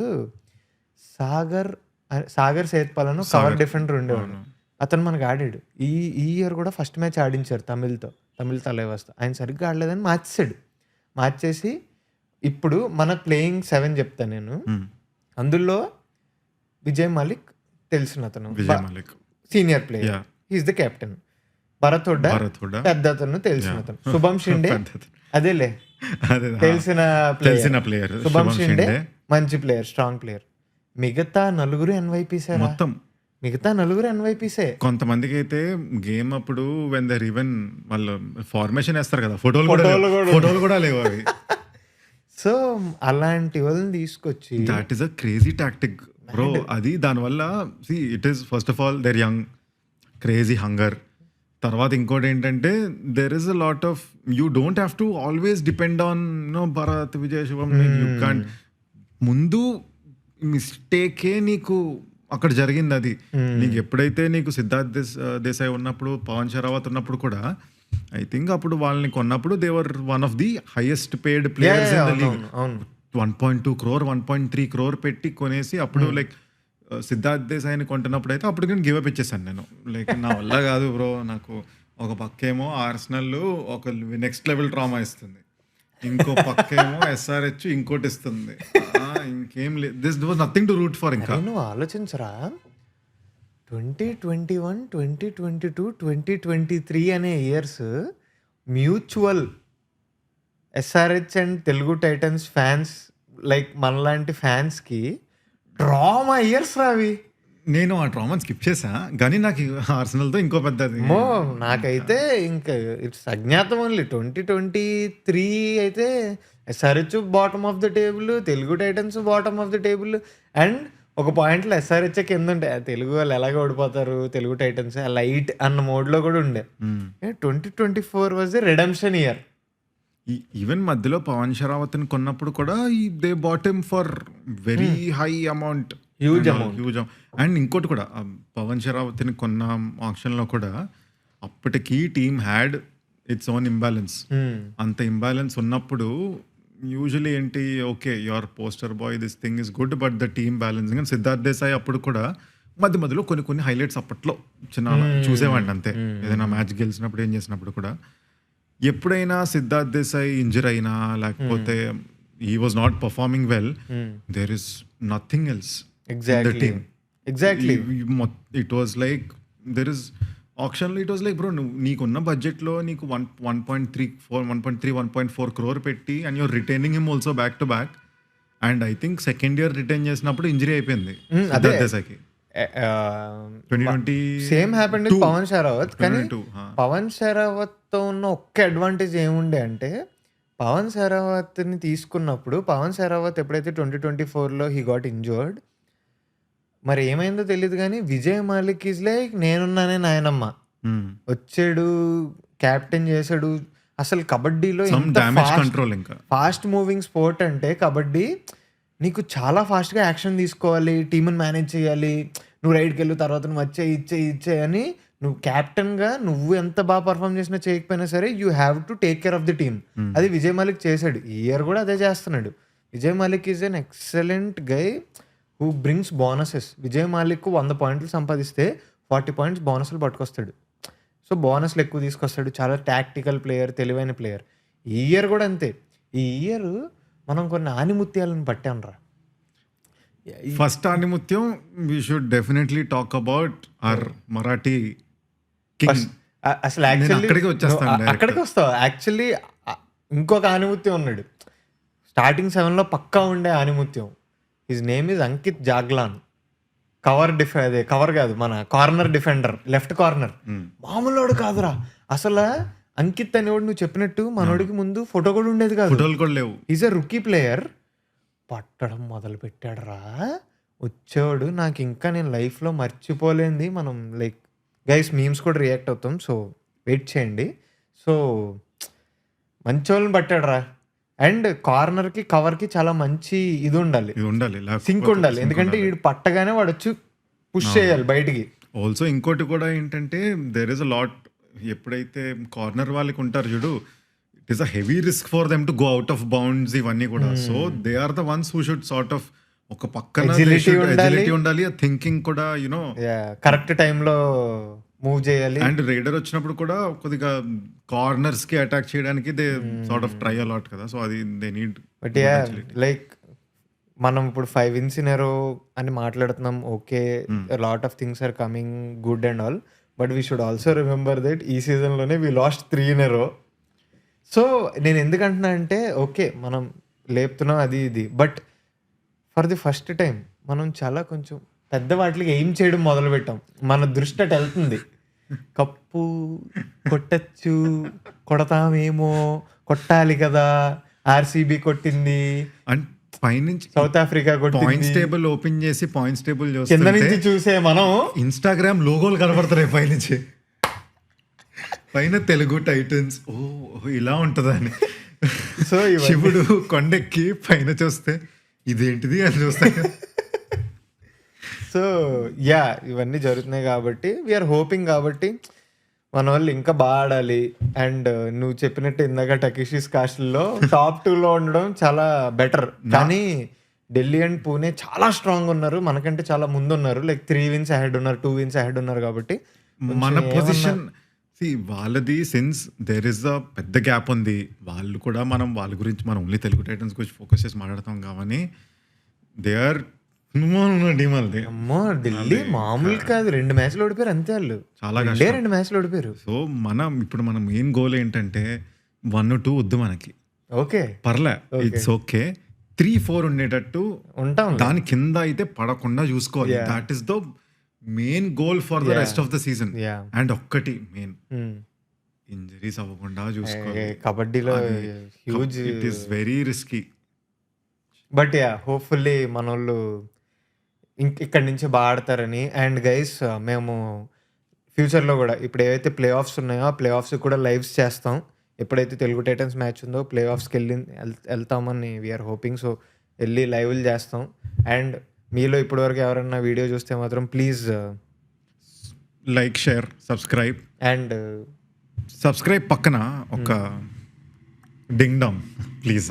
సాగర్ సేత్పాలను కవర్ డిఫెండర్ ఉండేవాడు, అతను మనకు ఆడాడు. ఈ ఇయర్ కూడా ఫస్ట్ మ్యాచ్ ఆడించారు తమిళ తలైవస్తా. ఆయన సరిగ్గా ఆడలేదని మార్చేసి ఇప్పుడు మన ప్లేయింగ్ 7 చెప్తాను నేను. అందులో విజయ్ మాలిక్ తెలిసిన అతను, senior player, he's the captain. Bharat Hooda పెద్ద అతను, తెలిసిన అతను. శుభం షిండే అదేలే తెలిసిన ప్లేయర్. శుభం షిండే మంచి ప్లేయర్, స్ట్రాంగ్ ప్లేయర్. మిగతా నలుగురు NYPs మొత్తం. కొంతమందికి అయితే గేమ్ అప్పుడు వెన్ దర్ ఈవెన్ వాళ్ళు ఫార్మేషన్ వేస్తారు కదా, ఫోటోలు కూడా లేవు అవి. సో అలాంటి వాళ్ళని తీసుకొచ్చి that is a crazy tactic bro. అది దానివల్ల it is first of all their young crazy hunger. తర్వాత ఇంకోటి ఏంటంటే there is a lot of you don't have to always depend on Bharat, Vijay, Shubham. You can't. ముందు మిస్టేకే నీకు అక్కడ జరిగింది. అది నీకు ఎప్పుడైతే నీకు సిద్ధార్థ్ దేశాయ్ ఉన్నప్పుడు, పవన్ షరావత్ ఉన్నప్పుడు కూడా ఐ థింక్ అప్పుడు వాళ్ళని కొన్నప్పుడు they were one of the highest paid players in the league. 1.2 crore 1.3 crore పెట్టి కొనేసి అప్పుడు లైక్ సిద్ధార్థ్ దేశాయ్ని కొంటున్నప్పుడు అయితే అప్పుడు నేను గివ్ అప్ ఇచ్చేసాను. నేను లైక్ నా వల్ల కాదు బ్రో, నాకు ఒక పక్కేమో ఆర్సెనల్ ఒక నెక్స్ట్ లెవెల్ ట్రామా ఇస్తుంది, ఇంకో పక్కేమో SRH ఇంకోటి ఇస్తుంది, ఇంకేం లేదు. This was nothing to root for. ఇంకా నువ్వు ఆలోచించరా, 2021, 2022, 2023 అనే years mutual SRH and Telugu Titans fans like మనలాంటి ఫ్యాన్స్కి డ్రామా ఇయర్స్ రావి. నేను ఆ డ్రామా స్కిప్ చేసా, కానీ నాకు ఆర్సెనల్తో ఇంకో పెద్దది. నాకైతే ఇంకా ఇట్స్ అజ్ఞాతం ఓన్లీ. 2023 అయితే SRH bottom of the table, Telugu Titans bottom of the table. And ఒక పాయింట్లో SRH కింద ఉండే, తెలుగు వాళ్ళు ఎలాగ ఓడిపోతారు, తెలుగు టైటన్స్ లైట్ అన్న మోడ్లో కూడా ఉండే. 2024 was the redemption year. Even మధ్యలో పవన్ షరావత్ని కొన్నప్పుడు కూడా they bought him for very high amount, huge amount. And ఇంకోటి కూడా పవన్ షరావత్ని కొన్న ఆప్షన్లో కూడా అప్పటికి team had its own imbalance. అంత ఇంబ్యాలెన్స్ ఉన్నప్పుడు యూజువలీ ఏంటి, okay your poster boy, this thing is good, but the team balancing. And Siddharth Desai అప్పుడు కూడా మధ్యలో కొన్ని హైలైట్స్ అప్పట్లో చిన్న చూసేవాడిని అంతే. ఏదైనా మ్యాచ్ గెలిచినప్పుడు ఏం చేసినప్పుడు కూడా ఎప్పుడైనా సిద్ధార్థ్ దేశాయ్ ఇంజర్ అయినా లేకపోతే he was not performing well, there is nothing else in the team. Exactly. It was like there is ఆప్షన్లో ఇట్ వాజ్ లైక్ బ్రో, నువ్వు నీకున్న బడ్జెట్లో నీకు 1.4 crore పెట్టి and you're retaining him also back to back, and I think second year return చేసినప్పుడు injury అయిపోయింది అదే. దేశాకి 2020 same happened with Pawan Sehrawat. కానీ 2022, పవన్ షెరావత్ తో ఉన్న ఒక్క అడ్వాంటేజ్ ఏముండే అంటే పవన్ షెరావత్ని తీసుకున్నప్పుడు పవన్ షెరావత్ ఎప్పుడైతే 2024లో హీ గాట్ ఇంజర్డ్, మరి ఏమైందో తెలియదు కానీ విజయ్ మాలిక్ ఈజ్ లైక్ నేనున్నానే నాయనమ్మ వచ్చాడు, క్యాప్టెన్ చేశాడు. అసలు కబడ్డీలో డ్యామేజ్ కంట్రోల్ ఇంకా ఫాస్ట్ మూవింగ్ స్పోర్ట్ అంటే కబడ్డీ నీకు చాలా ఫాస్ట్గా యాక్షన్ తీసుకోవాలి, టీంని మేనేజ్ చేయాలి, నువ్వు రైడ్కి వెళ్ళు తర్వాత నువ్వు ఇచ్చే అని నువ్వు క్యాప్టెన్గా నువ్వు ఎంత బాగా పర్ఫామ్ చేసినా చేయకపోయినా సరే you have to take care of the team. అది విజయ్ మాలిక్ చేశాడు. ఈ ఇయర్ కూడా అదే చేస్తున్నాడు. Vijay Malik is an excellent guy who brings bonuses. Vijay Malik 100 పాయింట్లు సంపాదిస్తే 40 పాయింట్స్ బోనస్లు పట్టుకొస్తాడు. సో బోనస్లు ఎక్కువ తీసుకొస్తాడు. చాలా టాక్టికల్ ప్లేయర్, తెలివైన ప్లేయర్. ఈ ఇయర్ కూడా అంతే. ఈ ఇయర్ మనం కొన్ని ఆనిముత్యాలను పట్టాంరా. ఫస్ట్ ఆనిముత్యం we should definitely talk about our Marathi king. అసలు యాక్చువల్లీ అక్కడికి వస్తావు. యాక్చువల్లీ ఇంకొక ఆనిముత్యం ఉన్నాడు స్టార్టింగ్ 7లో పక్కా ఉండే ఆనిముత్యం. His name is Ankit Jaglan. Cover కాదు, మన కార్నర్ డిఫెండర్, లెఫ్ట్ కార్నర్. మామూలుడు కాదురా అసలు. అంకిత్ అనేవాడు నువ్వు చెప్పినట్టు మనోడికి ముందు ఫోటో కూడా ఉండేది కాదు, ఫోటోలు కూడా లేవు. Is a rookie player. పట్టడం మొదలు పెట్టాడు రా, వచ్చేవాడు. నాకు ఇంకా నేను లైఫ్లో మర్చిపోలేంది. మనం లైక్ గైస్ మీమ్స్ కూడా రియాక్ట్ అవుతాం, సో వెయిట్ చేయండి. సో మంచి వాళ్ళని పట్టాడు రా. అండ్ కార్నర్కి కవర్కి చాలా మంచి ఇది ఉండాలి, సింక్ ఉండాలి. ఎందుకంటే వీడు పట్టగానే వాడు వచ్చి పుష్ చేయాలి బయటికి. ఆల్సో ఇంకోటి కూడా ఏంటంటే దేర్ ఇస్ అ లాట్. ఎప్పుడైతే కార్నర్ వాళ్ళకి ఉంటారు చూడు, it is a heavy risk for them to go out of bounds ఇవన్నీ కూడా. So they are the ones who should sort of ఒక పక్కన ఎజిలిటీ ఉండాలి, థింకింగ్ కూడా యునో కరెక్ట్ టైంలో మూవ్ చేయాలి. అండ్ రైడర్ వచ్చినప్పుడు కూడా కొద్దిగా కార్నర్స్ కి అటాక్ చేయడానికి they sort of try a lot కదా. సో అది they need. But yeah like మనం ఇప్పుడు 5 wins in a row అని మాట్లాడుతున్నాం. Okay, lot of things are coming good and all, but we should also remember that ఈ సీజన్లోనే we lost 3 in a row. So నేను ఎందుకంటున్నా అంటే ఓకే మనం లేపుతున్నాం అది ఇది, but for the first time మనం చాలా కొంచెం పెద్ద వాటికి ఎయిమ్ చేయడం మొదలు పెట్టాం. మన దృష్టి అటు వెళ్తుంది. కప్పు కొట్టచ్చు, కొడతామేమో, కొట్టాలి కదా, ఆర్సీబీ కొట్టింది, పైనుంచి south Africa points table open చేసి పాయింట్స్ టేబుల్ కింద నుంచి చూసే మనం ఇన్స్టాగ్రామ్ లోగోలు కనబడతాయి పైనుంచి. పైన తెలుగు టైటన్స్, ఓ ఇలా ఉంటుందని. సో శివుడు కొండెక్కి పైన చూస్తే ఇదేంటిది అని చూస్తాను. సో యా ఇవన్నీ జరుగుతున్నాయి కాబట్టి వీఆర్ హోపింగ్. కాబట్టి మన వాళ్ళు ఇంకా బాగా ఆడాలి. అండ్ నువ్వు చెప్పినట్టు ఇందాక టకిషీస్ కాస్ట్లో టాప్ 2లో ఉండడం చాలా బెటర్. కానీ ఢిల్లీ అండ్ పూణే చాలా స్ట్రాంగ్ ఉన్నారు, మనకంటే చాలా ముందు ఉన్నారు. లైక్ 3 wins అహెడ్ ఉన్నారు, 2 wins అహెడ్ ఉన్నారు. కాబట్టి మన పొజిషన్ వాళ్ళది సిన్స్ దేర్ ఇస్ అ పెద్ద గ్యాప్ ఉంది. వాళ్ళు కూడా వాళ్ళ గురించి మనం ఓన్లీ తెలుగు టైటన్స్ గురించి ఫోకస్ చేసి మాట్లాడతాం. కానీ దే ఆర్ అమ్మో ఢిల్లీ మామూలు కాదు. 2 matches ఓడిపోయారు అంతే. వాళ్ళు చాలా 2 matches ఓడిపోయారు. సో ఇప్పుడు మన మెయిన్ గోల్ ఏంటంటే 1-2 వద్దు మనకి. ఓకే పర్లే, ఇట్స్ ఓకే. 3-4 ఉండేటట్టు ఉంటాం. దాని కింద అయితే పడకుండా చూసుకోవాలి. That is the main goal for the rest of the season. And ఒక్కటి మెయిన్ ఇంజరీస్ అవ్వకుండా చూసుకోవాలి. కబడ్డీలో huge, it is very risky. But yeah hopefully మన వాళ్ళు ఇక్కడి నుంచి బాగా ఆడతారని. అండ్ గైస్ మేము ఫ్యూచర్లో కూడా ఇప్పుడు ఏవైతే ప్లే ఆఫ్స్ ఉన్నాయో ఆ ప్లే ఆఫ్స్ కూడా లైవ్స్ చేస్తాం. ఎప్పుడైతే తెలుగు టైటన్స్ మ్యాచ్ ఉందో ప్లే ఆఫ్స్కి వెళ్తామని వీఆర్ హోపింగ్. సో వెళ్ళి లైవ్లు చేస్తాం. అండ్ మీలో ఇప్పటివరకు ఎవరైనా వీడియో చూస్తే మాత్రం please like, share, subscribe. And subscribe పక్కన ఒక డింగ్ డామ్ ప్లీజ్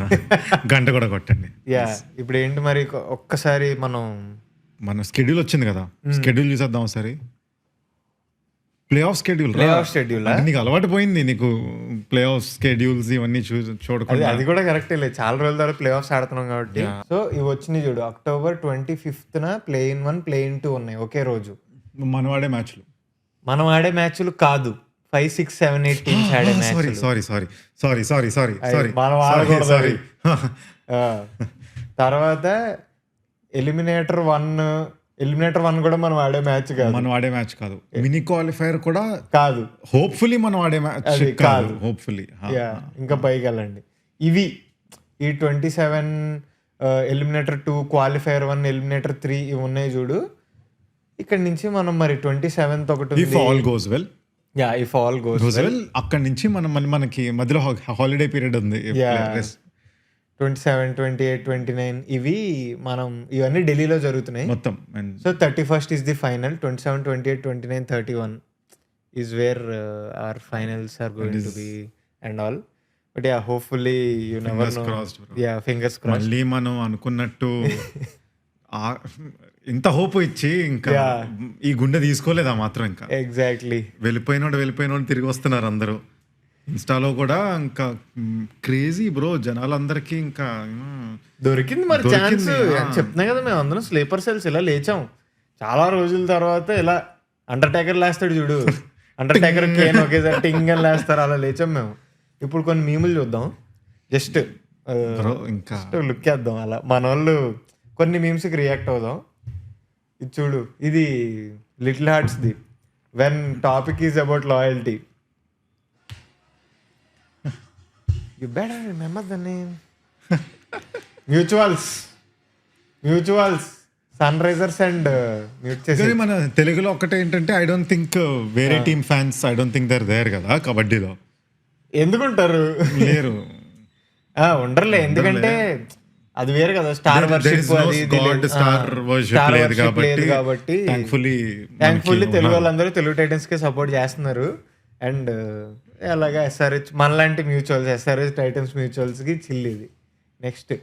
గంట కూడా కొట్టండి. యా ఇప్పుడు ఏంటి మరి ఒక్కసారి మన స్కెడ్యూల్ వచ్చింది కదా, స్కెడ్యూల్ చూసేద్దాం ఒకసారి. ప్లే ఆఫ్ స్కెడ్యూల్ నీకు అలవాటు పోయింది, నీకు ప్లే ఆఫ్ స్కెడ్యూల్స్ ఇవన్నీ చూడకుండా. అది కూడా కరెక్టే లేదు, చాలా రోజుల ద్వారా ప్లే ఆఫ్స్ ఆడుతున్నాం కాబట్టి. సో ఇవి వచ్చినాయి చూడు, October 25th Play-in 1, Play-in 2 ఉన్నాయి ఒకే రోజు. మనం ఆడే మ్యాచ్లు కాదు, 5, 6, 7, 8 teams ఆడే మ్యాచ్. సారీ తర్వాత ఎలిమినేటర్ వన్ కూడా మనం ఆడే మ్యాచ్ కాదు. మనం ఆడే మ్యాచ్ కాదు. మినీ క్వాలిఫైర్ కూడా కాదు. హోప్ఫుల్లీ మనం ఆడే మ్యాచ్ కాదు. హోప్ఫుల్లీ ఇంకా పైకి వెళ్ళండి. ఇవి ఈ 27 ఎలిమినేటర్ 2, క్వాలిఫైర్ 1, ఎలిమినేటర్ 3 ఇవి ఉన్నాయి చూడు. ఇక్కడ నుంచి మనం మరి 27th ఒకటి ఇఫ్ ఆల్ గోస్ వెల్ అక్కడి నుంచి మనకి మధ్యలో హాలిడే పీరియడ్ ఉంది. 27, 28, 29 ఇవన్నీ ఢిల్లీలో జరుగుతున్నాయి మొత్తం. So 31st is the final. 27, 28, 29, 31 is where our finals are going to be and all. But yeah, hopefully you never know. Crossed, bro. Yeah, fingers crossed. మళ్ళీ మనం అనుకున్నట్టు ఇంత హోప్ ఇచ్చి ఇంకా ఈ గుండె తీసుకోలేదా మాత్రం. ఇంకా ఎగ్జాక్ట్లీ వెళ్ళిపోయినోడు తిరిగి వస్తున్నారు అందరూ. ఇన్స్టాలో కూడా ఇంకా క్రేజీ బ్రో, జనాలందరికీ ఇంకా దొరికింది మరి ఛాన్స్. చెప్తున్నా కదా, మేము అందరం స్లీపర్ సెల్స్ ఇలా లేచాం. చాలా రోజుల తర్వాత ఇలా అండర్టేకర్ లేస్తాడు చూడు, అండర్టేకర్ కేన్ ఒకేసారి టింగ్ అని లేస్తారు, అలా లేచాం మేము. ఇప్పుడు కొన్ని మీములు చూద్దాం, జస్ట్ ఇంకా లుక్ వేద్దాం. అలా మన వాళ్ళు కొన్ని మీమ్స్కి రియాక్ట్ అవుదాం. ఇది చూడు, ఇది లిటిల్ హార్ట్స్ది. When topic is about loyalty, you better remember the name. Mutuals Sunrisers and mute చేసి. మన తెలుగులో ఒకటే ఏంటంటే, ఐ డోంట్ థింక్ వేరే team fans I don't think there there కదా కబడ్డీలో. ఎందుకుంటారు? లేరు, ఉండరులే. ఎందుకంటే అది వేరు కదా, స్టార్ వర్షిప్ కాబట్టి థ్యాంక్ఫుల్లీ తెలుగు వాళ్ళందరూ తెలుగు టైటన్స్ కి సపోర్ట్ చేస్తున్నారు. అండ్ అలాగా ఎస్ఆర్హెచ్ మనలాంటి మ్యూచువల్స్, ఎస్ఆర్హెచ్ టైటన్స్ మ్యూచువల్స్ కి చిల్. ఇది నెక్స్ట్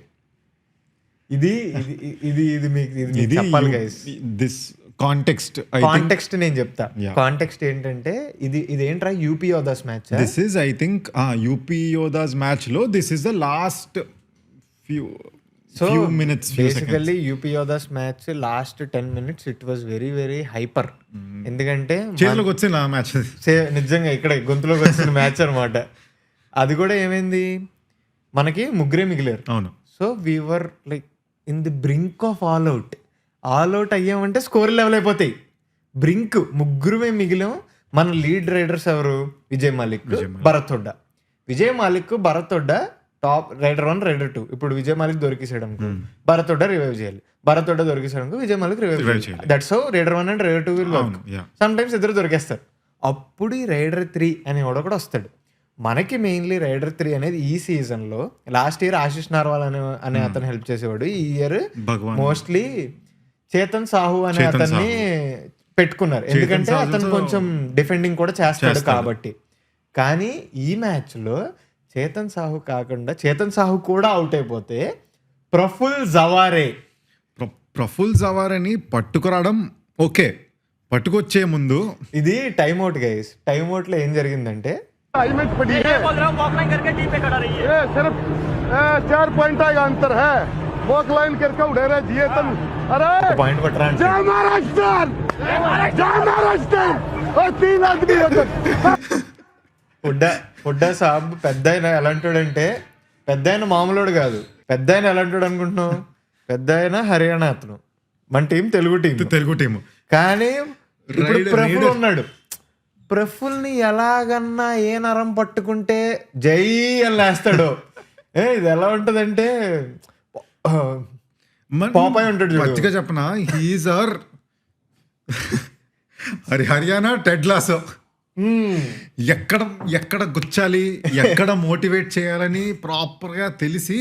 ఇది మీకు చెప్పాలి గైస్. దిస్ కాంటెక్స్ట్ నేను చెప్తా. కాంటెక్స్ట్ ఏంటంటే, ఇది ఏంట్రా UP Yoddhas match. This is I think UP Yoddhas match లో this is the last few minutes. Basically UP Yoddhas match last 10 minutes it was very very hyper. ఎందుకంటే చేతిలోకి వచ్చిన మ్యాచ్, నిజంగా ఇక్కడ గొంతులోకి వచ్చిన మ్యాచ్ అనమాట. అది కూడా ఏమైంది, మనకి ముగ్గురే మిగిలారు. అవును. So we were like in the brink of all out అయ్యామంటే స్కోర్ లెవెల్ అయిపోతాయి. బ్రింక్ ముగ్గురుమే మిగిలాం. మన లీడ్ రైడర్స్ ఎవరు? Vijay Malik, Bharat Hooda. Vijay Malik, Bharat Hooda top raider 1, raider 2. ఇప్పుడు విజయ్ మాలిక్ దొరికేసాడు అనుకో, భరత్ హుడ్డా రివైవ్ చేయాలి. భరత్ హుడ్డా దొరికేసాడు అనుకో, విజయ్ మాలిక్ రివైవ్ చేయాలి. That's how raider 1 and raider 2 will work. Sometimes ఇద్దరు దొరికేస్తారు. అప్పుడు ఈ రైడర్ 3 అని కూడా వస్తాడు. మనకి మెయిన్లీ రైడర్ 3 అనేది ఈ సీజన్ లో, లాస్ట్ ఇయర్ ఆశిష్ నార్వాల్ అనే అతను హెల్ప్ చేసేవాడు. ఈ ఇయర్ మోస్ట్లీ చేతన్ సాహు అనే అతన్ని పెట్టుకున్నారు, ఎందుకంటే అతను కొంచెం డిఫెండింగ్ కూడా చేస్తాడు కాబట్టి. కానీ ఈ మ్యాచ్ లో చేతన్ సాహు కాకుండా చేతన్ సాహు కూడా అవుట్ అయిపోతే ప్రఫుల్ జవారేని పట్టుకురావడం ఓకే. పట్టుకొచ్చే ముందు ఇది టైమ్అవుట్ గైస్. టైమ్అవుట్ లో ఏం జరిగిందంటే, सिर्फ 4 पॉइंट का अंतर है. वॉक लाइन करके उड़े रहे जिए तुम. अरे पॉइंट पटरा जय महाराष्ट्र और 3 आदमी హుడ్డా సాబ్ పెద్ద ఆయన ఎలాంటాడంటే, పెద్ద ఆయన మామూలుడు కాదు. పెద్ద ఆయన ఎలాంటాడు అనుకుంటున్నావు? పెద్ద ఆయన హర్యానా అతను, మన టీం తెలుగు టీం. కానీ ఇప్పుడు ప్రఫుల్ ఉన్నాడు. ప్రఫుల్ని ఎలాగన్నా ఏ నరం పట్టుకుంటే జై అని లేస్తాడు. ఇది ఎలా ఉంటదంటే, పాపాయ్ ఉంటాడు. మంచిగా చెప్పనా, he is our Haryana Ted Lasso. ఎక్కడ గుచ్చాలి, ఎక్కడ మోటివేట్ చేయాలని ప్రాపర్ గా తెలిసి,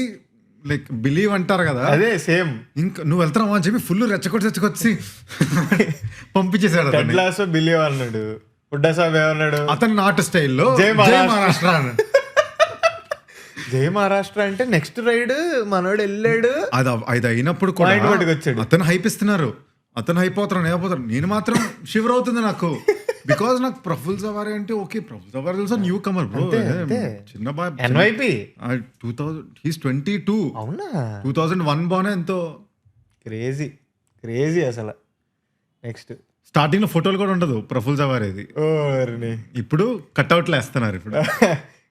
లైక్ బిలీవ్ అంటారు కదా, అదే సేమ్. ఇంకా నువ్వు వెళ్తున్నావు అని చెప్పి ఫుల్ రెచ్చకొచ్చి పంపించేశాడు. టెడ్ లాసో బిలీవ్ అన్నాడు. హుడ్డా సాబ్ ఏమన్నాడు? అతను నాటు స్టైల్లో జై మహారాష్ట్ర. జై మహారాష్ట్ర అంటే నెక్స్ట్ రైడ్ మనోడు వెళ్ళాడు. అది అయినప్పుడు కూడా అతను హైప్ ఇస్తున్నారు, అతను అయిపోతారు, నేను మాత్రం షివర్ అవుతుంది నాకు. బికాజ్ నాకు ప్రఫుల్ జవారే అంటే okay, Praful Zaware newcomer bro, చిన్న బాయ్. ఎన్వైపీ 22. అవునా? 2001 బానే ఎంతో క్రేజీ అసలు. నెక్స్ట్ స్టార్టింగ్ లో ఫోటోలు కూడా ఉండదు ప్రఫుల్ జవారేది. ఇప్పుడు కట్అవుట్లు వేస్తున్నారు ఇప్పుడు.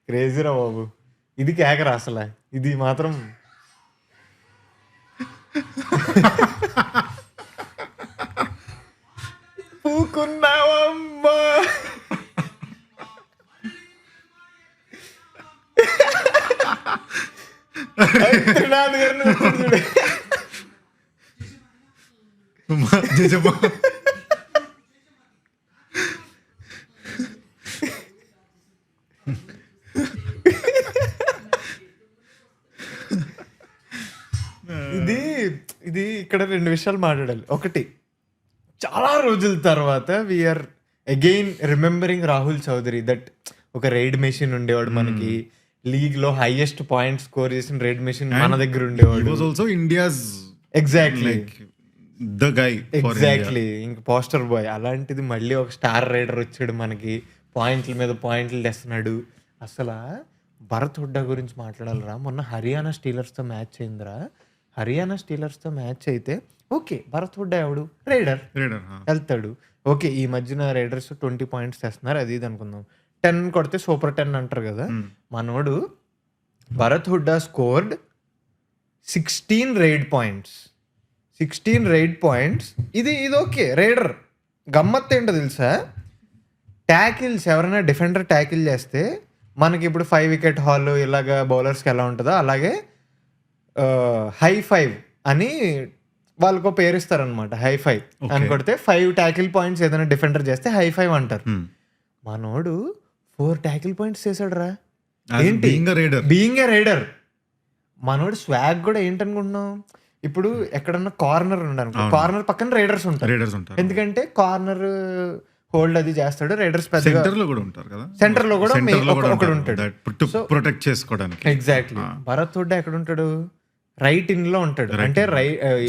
క్రేజీరా బాబు, ఇది కేకరా అసలు. ఇది మాత్రం పూకున్నావమ్మా. త్రినాథ్ గారిని చూడు. జేజమ్మా. ఇది ఇది ఇక్కడ 2 విషయాలు మాట్లాడాలి. ఒకటి, చాలా రోజుల తర్వాత we are again remembering Rahul Chaudhari. That ఒక రైడ్ మెషిన్ ఉండేవాడు మనకి లీగ్ లో హైయెస్ట్ పాయింట్ స్కోర్ చేసిన రైడ్ మెషిన్ మన దగ్గర He ఉండేవాడు. was also India's exactly the guy for India. Exactly ఇంక పోస్టర్ బాయ్. అలాంటిది మళ్ళీ ఒక స్టార్ రైడర్ వచ్చాడు మనకి, పాయింట్ల మీద పాయింట్లు తెస్తున్నాడు. అసలు భరత్ హుడ్డా గురించి మాట్లాడాలరా. మొన్న హర్యానా స్టీలర్స్తో మ్యాచ్ అయిందిరా. హర్యానా స్టీలర్స్తో మ్యాచ్ అయితే ఓకే, భరత్ హుడ్డా ఎవడు రైడర్, Raider, huh? వెళ్తాడు. ఓకే, ఈ మధ్యన రైడర్స్ 20 పాయింట్స్ తెస్తున్నారు, అది ఇది అనుకుందాం. 10 కొడితే సూపర్ 10 అంటారు కదా. మనోడు Bharat Hooda scored 16 raid points. 16 raid points. ఇది ఓకే రైడర్. గమ్మత్ ఏంటో తెలుసా, ట్యాకిల్స్ ఎవరైనా డిఫెండర్ ట్యాకిల్ చేస్తే మనకి ఇప్పుడు 5 వికెట్ హాల్ ఇలాగా బౌలర్స్కి ఎలా ఉంటుందో అలాగే హై 5 అని వాళ్ళకు పేరు ఇస్తారనమాట. హై 5 అని కొడితే 5 ట్యాకిల్ పాయింట్స్ ఏదైనా డిఫెండర్ చేస్తే హై 5 అంటారు. మనోడు 4 ట్యాకిల్ పాయింట్స్ చేశాడు రా. As ఏంటి being a raider. Being a raider. మనోడు స్వాగ్ కూడా ఏంటనుకుంటున్నాం, ఇప్పుడు ఎక్కడన్నా కార్నర్ ఉండను, కార్నర్ పక్కన రైడర్స్ ఉంటారు. Raiders ఉంటారు. ఎందుకంటే కార్నర్ హోల్డ్ అది చేస్తాడు, రైడర్స్ పెద్దగా సెంటర్ లో కూడా ఉంటారు కదా. సెంటర్ లో కూడా Center లో కూడా ఒకడు ఉంటారు. ఉంటాడు. That to protect చేసుకోవడానికి. ఎగ్జాక్ట్లీ. భరత్ హుడ్డా ఎక్కడ ఉంటాడు, రైట్ ఇన్ లో ఉంటాడు. అంటే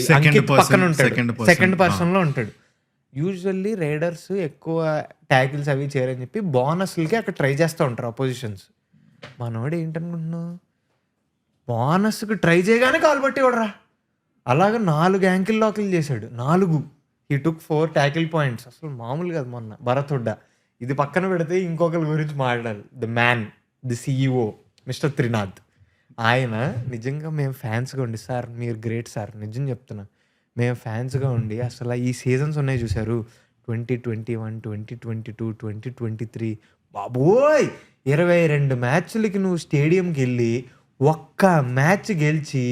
Second అంకిత్ person, పక్కన ఉంటాడు, second person. సెకండ్ పర్సన్ లో ఉంటాడు. యూజువల్లీ రైడర్స్ ఎక్కువ ట్యాకిల్స్ అవి చేయరని చెప్పి బోనస్లకి అక్కడ ట్రై చేస్తూ ఉంటారు అపోజిషన్స్. మనోడు ఏంటనుకుంటున్నావు, బోనస్కి ట్రై చేయగానే కాలు పట్టేవాడు రా. అలాగా 4 యాంకిల్ లాకిల్ చేశాడు. 4. He took 4 tackle points. అసలు మామూలు కాదు మొన్న భరత్ హుడ్డా. ఇది పక్కన పెడితే ఇంకొకరి గురించి మాట్లాడాలి. The man, the CEO mister Trinath. ఆయన నిజంగా మేము ఫ్యాన్స్గా ఉండి, సార్ మీరు గ్రేట్ సార్, నిజం చెప్తున్నా, మేము ఫ్యాన్స్గా ఉండి అసలు ఈ సీజన్స్ ఉన్నాయి చూసారు, 2021, 2022, 2023, బాబోయ్ 22 మ్యాచ్లకి నువ్వు స్టేడియంకి వెళ్ళి ఒక్క మ్యాచ్ గెలిచి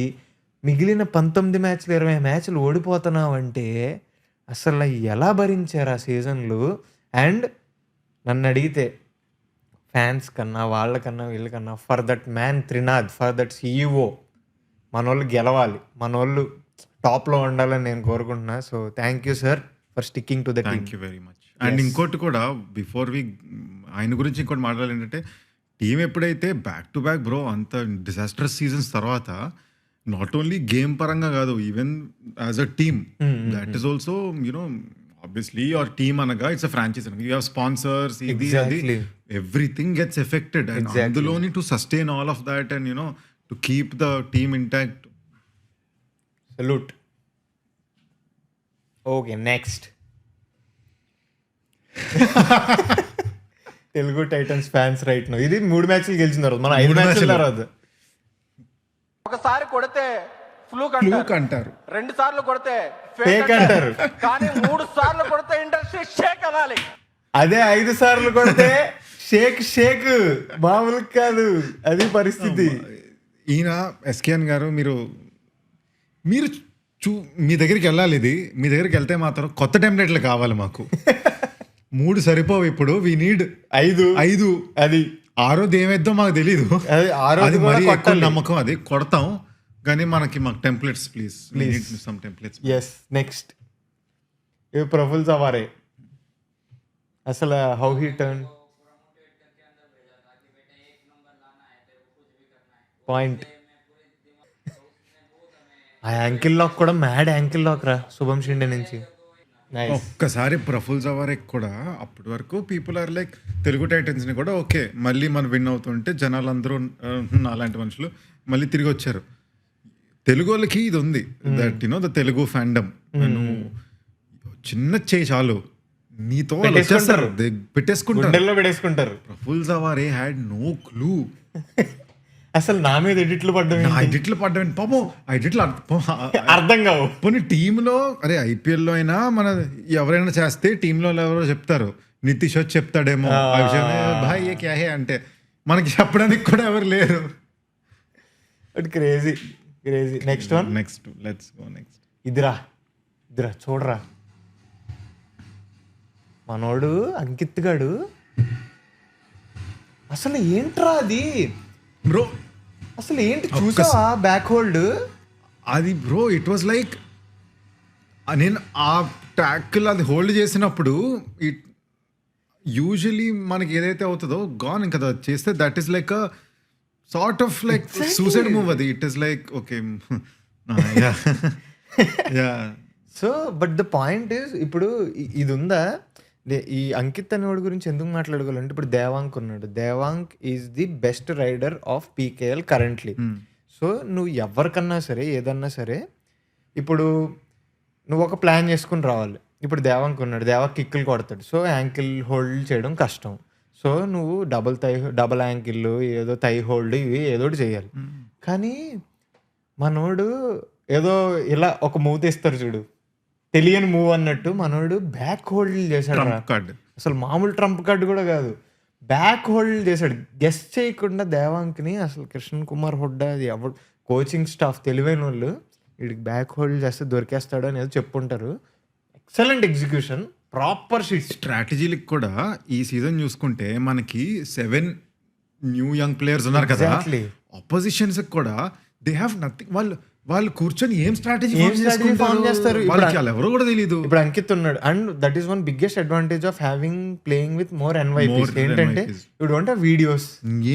మిగిలిన 19 మ్యాచ్లు 20 మ్యాచ్లు ఓడిపోతున్నావు అంటే అసలు ఎలా భరించారు ఆ సీజన్లు. అండ్ నన్ను అడిగితే ఫ్యాన్స్ కన్నా వాళ్ళకన్నా వీళ్ళకన్నా for that man Trinath, for that CEO మనోళ్ళు గెలవాలి, మనోళ్ళు టాప్లో ఉండాలని నేను కోరుకుంటున్నా. So thank you sir for sticking to the team. Thank you very much. And ఇంకోటి కూడా బిఫోర్ వి ఆయన గురించి ఇంకోటి మాట్లాడాలి ఏంటంటే, టీం ఎప్పుడైతే బ్యాక్ టు బ్యాక్ బ్రో అంత డిజాస్టరస్ సీజన్స్ తర్వాత నాట్ ఓన్లీ గేమ్ పరంగా కాదు, even as a team that is also you know obviously your team అనగా it's a franchise, you have sponsors, ఇది అది ఎవ్రీథింగ్ గెట్స్ ఎఫెక్టెడ్. అండ్ అందులోని to sustain all of that and you know to keep the team intact. Salute. Okay, next Telugu Titans fans right no. ఇది 3 మ్యాచ్లు గెలిచిన తర్వాత మన 5 మ్యాచ్ల తర్వాత ఒకసారి కొడితే ఫ్లూక్ అంటారు, 2 సార్లు కొడితే ఫేక్ అంటారు, కానీ 3 సార్లు కొడితే ఇండస్ట్రీ షేక్ అనాలి. అదే 5 సార్లు కొడితే షేక్ షేక్ మామూలు కాదు. అది పరిస్థితి. ఈయన ఎస్కేఎన్ గారు, మీరు మీ దగ్గరికి వెళ్ళాలి. ఇది మీ దగ్గరికి వెళ్తే మాత్రం కొత్త టెంప్లెట్లు కావాలి మాకు. 3 సరిపోవు ఇప్పుడు, వి నీడ్ 5. అది 6ది ఏమైద్దో మాకు తెలీదు, అది మరి ఎక్కువ నమ్మకం, అది కొడతాం. కానీ మాకు templates please, some templates. Yes, next ఇవి ప్రఫుల్ సవారే. అసలు హౌ హీ టర్న్ పాయింట్. ఆ యాంకిల్ లాక్ కూడా మ్యాడ్ యాంకిల్ లాక్ రా శుభం షిండే నుంచి. ఒక్కసారి ప్రఫుల్ జవారేక్ కూడా అప్పటి వరకు people are like Telugu Titans ని కూడా ఓకే, మళ్ళీ మనం విన్ అవుతుంటే జనాలు అందరూ అలాంటి మనుషులు మళ్ళీ తిరిగి వచ్చారు. తెలుగు వాళ్ళకి ఇది ఉంది, that you know the Telugu fandom. చిన్న చేయి చాలు నీతో పెట్టేసుకుంటారు. పెట్టేసుకుంటారు. Praful Zaware had no clue. అసలు నా మీద ఎడిట్లు పడ్డం నా ఎడిట్లు పడ్డాను పాపం ఆ ఎడిట్లు అర్థం కావు. కొన్ని టీంలో అరే ఐపీఎల్లో అయినా మన ఎవరైనా చేస్తే టీంలో ఎవరో చెప్తారు, నితీష్ వచ్చి చెప్తాడేమో ఆ విషయం, భాయ్ ఏ క్యా హే అంటే మనకి చెప్పడానికి కూడా ఎవరు లేరు. Crazy crazy. Next one. Next let's go next. ఇదిరా చూడరా మనోడు అంకిత్ గాడు అసలు ఏంట్రా అది బ్రో, అసలు ఏంటి చూసావా బ్యాక్ హోల్డ్ అది బ్రో ఇట్ వాజ్ లైక్ నేను ఆ ట్యాకిల్ అది హోల్డ్ చేసినప్పుడు ఇట్ యూజువలీ మనకి ఏదైతే అవుతుందో గాన్ ఇంకా అది చేస్తే that is like sort of like suicide move అది. It is like okay yeah. So but the point is ఇప్పుడు ఇది ఉందా ఈ అంకిత్ అనేవాడి గురించి ఎందుకు మాట్లాడుకోవాలంటే ఇప్పుడు దేవాంక్ ఉన్నాడు. Devank is the best raider of PKL currently. So నువ్వు ఎవరికన్నా సరే ఏదన్నా సరే ఇప్పుడు నువ్వు ఒక ప్లాన్ చేసుకుని రావాలి. ఇప్పుడు దేవాంక్ ఉన్నాడు, దేవాంక్ కిక్కులు కొడతాడు, సో యాంకిల్ హోల్డ్ చేయడం కష్టం. సో నువ్వు డబల్ యాంకిల్ ఏదో థై హోల్డ్ ఇవి ఏదో ఒకటి చేయాలి. కానీ మనోడు ఏదో ఇలా ఒక మూవ్ తీస్తారు చూడు, తెలియని మూవ్ అన్నట్టు మనోడు బ్యాక్ హోల్డ్ చేశాడు. అసలు మామూలు ట్రంప్ కార్డు కూడా కాదు, బ్యాక్ హోల్డ్ చేశాడు. గెస్ట్ చేయకుండా దేవాంక్ని అసలు కిషన్ కుమార్ హుడ్డా ఎవరు కోచింగ్ స్టాఫ్ తెలివైన వాళ్ళు వీడికి బ్యాక్ హోల్డ్ చేస్తే దొరికేస్తాడు అని ఏదో చెప్పుంటారు. Excellent execution, proper sheet. స్ట్రాటజీలకు కూడా ఈ సీజన్ చూసుకుంటే మనకి 7 న్యూ యంగ్ ప్లేయర్స్ ఉన్నారు కదా, ఆపోజిషన్స్ కూడా దే హ్యావ్ నథింగ్. వాళ్ళు కూర్చొని ఏం స్ట్రాటజీ ఫామ్ చేస్తారు ఎవరు కూడా తెలియదు. ఇప్పుడు అంకిత్ ఉన్నాడు and that is one biggest advantage of having playing with more NYPs ఏంటంటే యూ డోంట్ హ్యావ్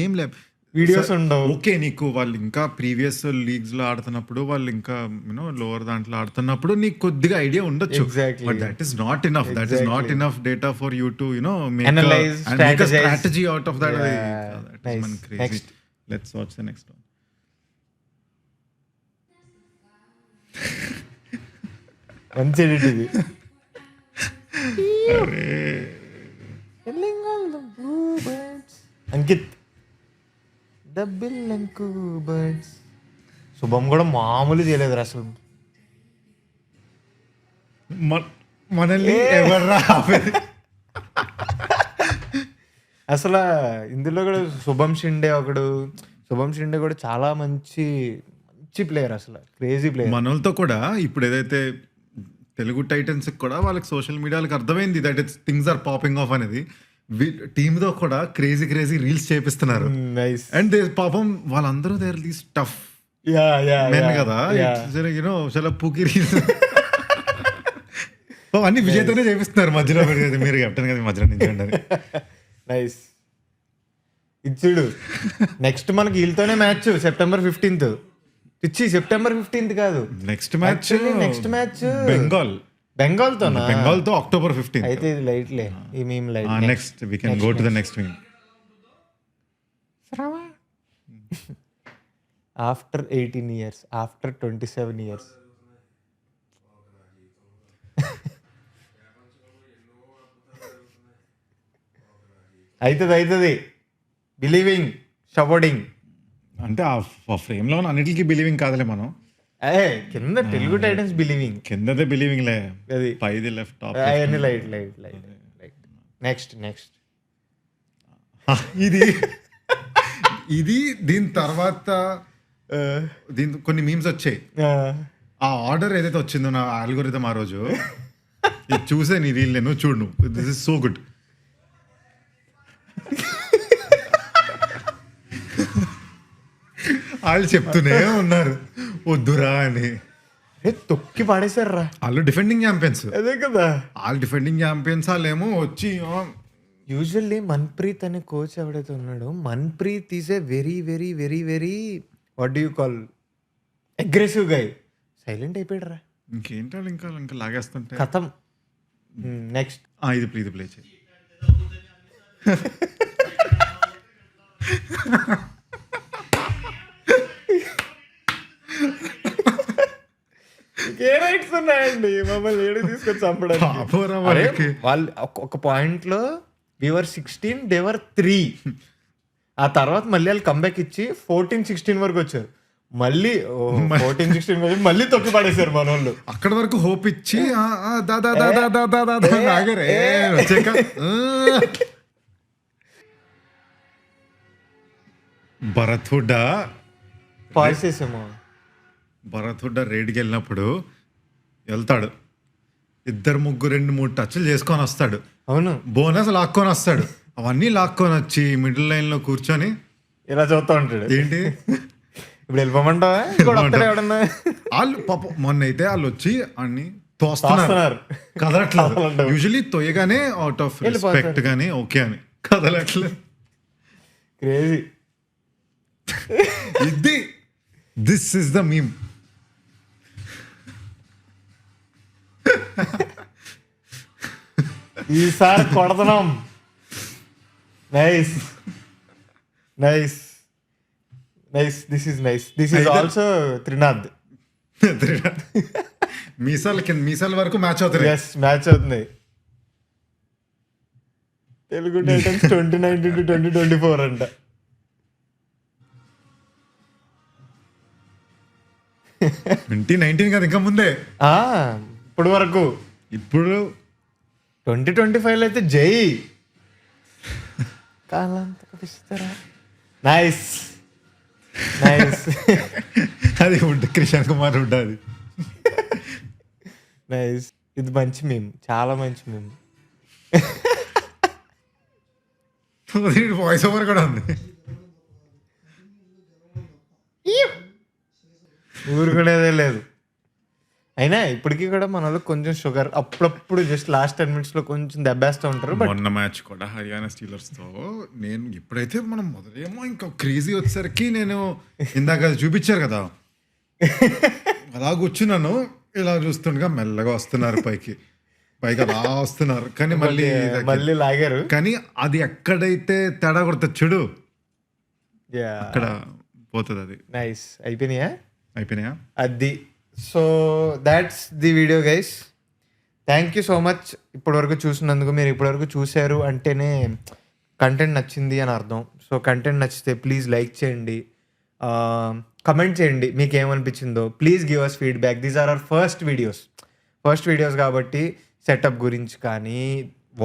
ఏం లేదు, వీడియోస్ ఉండవు. ఓకే నీకు వాళ్ళు ఇంకా ప్రీవియస్ లీగ్స్ లో ఆడుతున్నప్పుడు వాళ్ళు ఇంకా యూనో లోవర్ దాంట్లో ఆడుతున్నప్పుడు నీకు కొద్దిగా ఐడియా ఉండొచ్చు. But that is not enough. That is not enough data for you to you know Analyze, make a strategy out of that. Nice. Next. Let's watch the next one. మంచి edit ఇది. Ankit the bill and birds. శుభం కూడా మామూలు చేయలేదు అసలు. మనల్ని ఎవర్రా అసలు ఇందులో కూడా శుభం షిండే ఒకడు. శుభం షిండే కూడా చాలా మంచి ప్లేయర్, అసలు క్రేజీ ప్లేయర్. మనోళ్ళతో కూడా ఇప్పుడు ఏదైతే తెలుగు టైటన్స్ కూడా వాళ్ళకి సోషల్ మీడియాలకు అర్థమైంది that it's things are popping off అనేది. టీమ్ తో కూడా క్రేజీ రీల్స్ చేపిస్తున్నారు. అండ్ పాపం వాళ్ళందరూ దేర్ దీస్ టఫ్ మెన్ కదా, యూనో చాలా పూకి రీల్స్ అన్ని విజయ్తోనే చేపిస్తున్నారు. మధ్యలో మీరు కెప్టెన్ కదా మధ్యలో నుంచి. నైస్. ఇచ్చుడు నెక్స్ట్ మనకి వీళ్ళతోనే match September 15th. September 15th కాదు, నెక్స్ట్ మ్యాచ్ బెంగాల్ తో October 15th. అయితే ఇది లైట్లే ఈ meme light. Next we can go to the next meme. After 18 years, after 27 years. అవుతుంది బిలీవింగ్ షవోడింగ్ అంటే ఆ ఫ్రేమ్ లో అన్నిటికీ బిలీవింగ్ కాదులే మనం. కింద తెలుగు టైటన్స్ బిలీవింగ్, కిందదే బిలీవింగ్ లే, అది పైది లెఫ్ట్ టాప్ అవన్నీ లైట్. నెక్స్ట్ ఇది దీని తర్వాత దీని కొన్ని మీమ్స్ వచ్చాయి. ఆ ఆర్డర్ ఏదైతే వచ్చిందో నా ఆల్గోరిథం ఆ రోజు ఇది చూసే నీ రీల్ నేను చూడు, దిస్ ఇస్ సో గుడ్. వాళ్ళు చెప్తూనే ఉన్నారు వద్దురా అని, తొక్కి పాడేశారా. వాళ్ళు డిఫెండింగ్ ఛాంపియన్స్. అదే కదా, వాళ్ళు డిఫెండింగ్ ఛాంపియన్స్. వాళ్ళేమో వచ్చి యూజువల్లీ మన్ప్రీత్ అనే కోచ్ ఎవడైతే ఉన్నాడో, Manpreet is a very very very very what do you call aggressive guy. Silent అయిపోయాడు. ఇంకేంటి వాళ్ళు ఇంకా లాగేస్తుంటే కథం. నెక్స్ట్ ఇది ప్లే చేయి. ఏ రైట్స్ ఉన్నాయండి మమ్మల్ని ఏడు తీసుకొని చంపడానికి. వాళ్ళు ఒక పాయింట్ లో we were 16, they were 3. ఆ తర్వాత మళ్ళీ వాళ్ళు కంబ్యాక్ ఇచ్చి 14-16 వరకు వచ్చారు. మళ్ళీ 14-16 వచ్చి మళ్ళీ తొక్కి పడేశారు మన వాళ్ళు. అక్కడ వరకు హోప్ ఇచ్చి ఆగరే వచ్చాక భరత్ హుడ్డా పాస్ చేసాము. భరత్ హుడ్డా రైడ్కి వెళ్ళినప్పుడు వెళ్తాడు, 2-3 టచ్లు చేసుకొని వస్తాడు, అవును, బోనస్ లాక్కొని వస్తాడు. అవన్నీ లాక్కొని వచ్చి మిడిల్ లైన్ లో కూర్చొని ఇలా చూస్తా ఉంటాడు. ఏంటి ఇప్పుడు వెళ్ళిపోమంటావా? ఇంకోటి వస్తాడు ఎవడన్నా. వాళ్ళు పాపం మొన్న అయితే వాళ్ళు వచ్చి అన్ని తోస్తున్నారు, తోస్తున్నారు. కదలట్లేదు. యూజువలీ తొయ్యగానే అవుట్ ఆఫ్ వెళ్ళిపోతారు. రెస్పెక్ట్ గానీ ఓకే అని కదలట్లేదు. క్రేజీ. ఇది దిస్ ఇస్ ద మీమ్. ఈసారి కొడతాం. Nice nice nice. This is nice. This is also Trinath. మీసాల వరకు మ్యాచ్ అవుతుంది. ఎస్, మ్యాచ్ అవుతుంది. తెలుగు టైటన్స్ 2019-2024 అంట. కదా ఇంకా ముందే. ఇప్పుడు వరకు. ఇప్పుడు 2025 అయితే జై కాలంతరా. Nice nice. అది ఉంటుంది కిషన్ కుమార్ ఉంటుంది. నైస్. ఇది మంచి మేము, చాలా మంచి మేము. వాయిస్ ఓవర్ కూడా ఉంది. ఊరుకునేదే లేదు. అయినా ఇప్పటికీ కూడా మన వాళ్ళకి కొంచెం షుగర్ అప్పుడప్పుడు జస్ట్ లాస్ట్ 10 minutes లో కొంచెం దెబ్బేస్తూ ఉంటారు. బట్ మొన్న మ్యాచ్ కూడా హర్యానా స్టీలర్స్ తో నేను ఎప్పుడైతే మనం మొదలేమో ఇంకా క్రేజీ వచ్చేసరికి నేను ఇందాక అది చూపించారు కదా, అలా కూర్చున్నాను, ఇలా చూస్తుండగా మెల్లగా వస్తున్నారు పైకి అలా వస్తున్నారు. కానీ మళ్ళీ లాగారు. కానీ అది ఎక్కడైతే తేడా కొడుతుంది చూడు, అక్కడ పోతుంది. అది నైస్. అయిపోయినాయా? అది. So that's the video guys. Thank you so much ఇప్పటివరకు చూసినందుకు. మీరు ఇప్పటివరకు చూశారు అంటేనే కంటెంట్ నచ్చింది అని అర్థం. సో కంటెంట్ నచ్చితే ప్లీజ్ లైక్ చేయండి, కమెంట్ చేయండి మీకు ఏమనిపించిందో. Please give us feedback. These are our first videos కాబట్టి సెటప్ గురించి కానీ,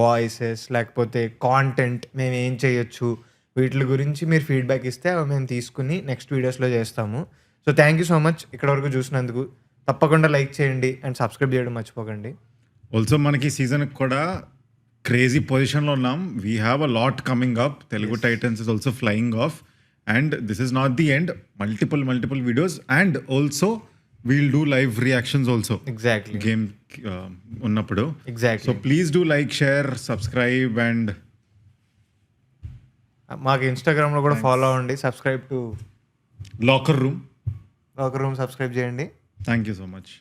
వాయిసెస్ లేకపోతే కాంటెంట్ మేము ఏం చేయొచ్చు వీటి గురించి మీరు ఫీడ్బ్యాక్ ఇస్తే అవి మేము తీసుకుని నెక్స్ట్ వీడియోస్లో చేస్తాము. So thank you so much ఇక్కడ వరకు చూసినందుకు. తప్పకుండా లైక్ చేయండి అండ్ సబ్స్క్రైబ్ చేయడం మర్చిపోకండి. ఆల్సో మనకి సీజన్ కూడా క్రేజీ పొజిషన్లో ఉన్నాం. We have a lot coming up. Telugu Titans is also flying off and this is not the end. Multiple videos and also we'll do live reactions also. Exactly. Game ఉన్నప్పుడు. Exactly. So please do like, share, subscribe and మాకు ఇన్స్టాగ్రామ్లో కూడా follow అవ్వండి. Subscribe to locker room. Subscribe చేయండి. Thank you so much.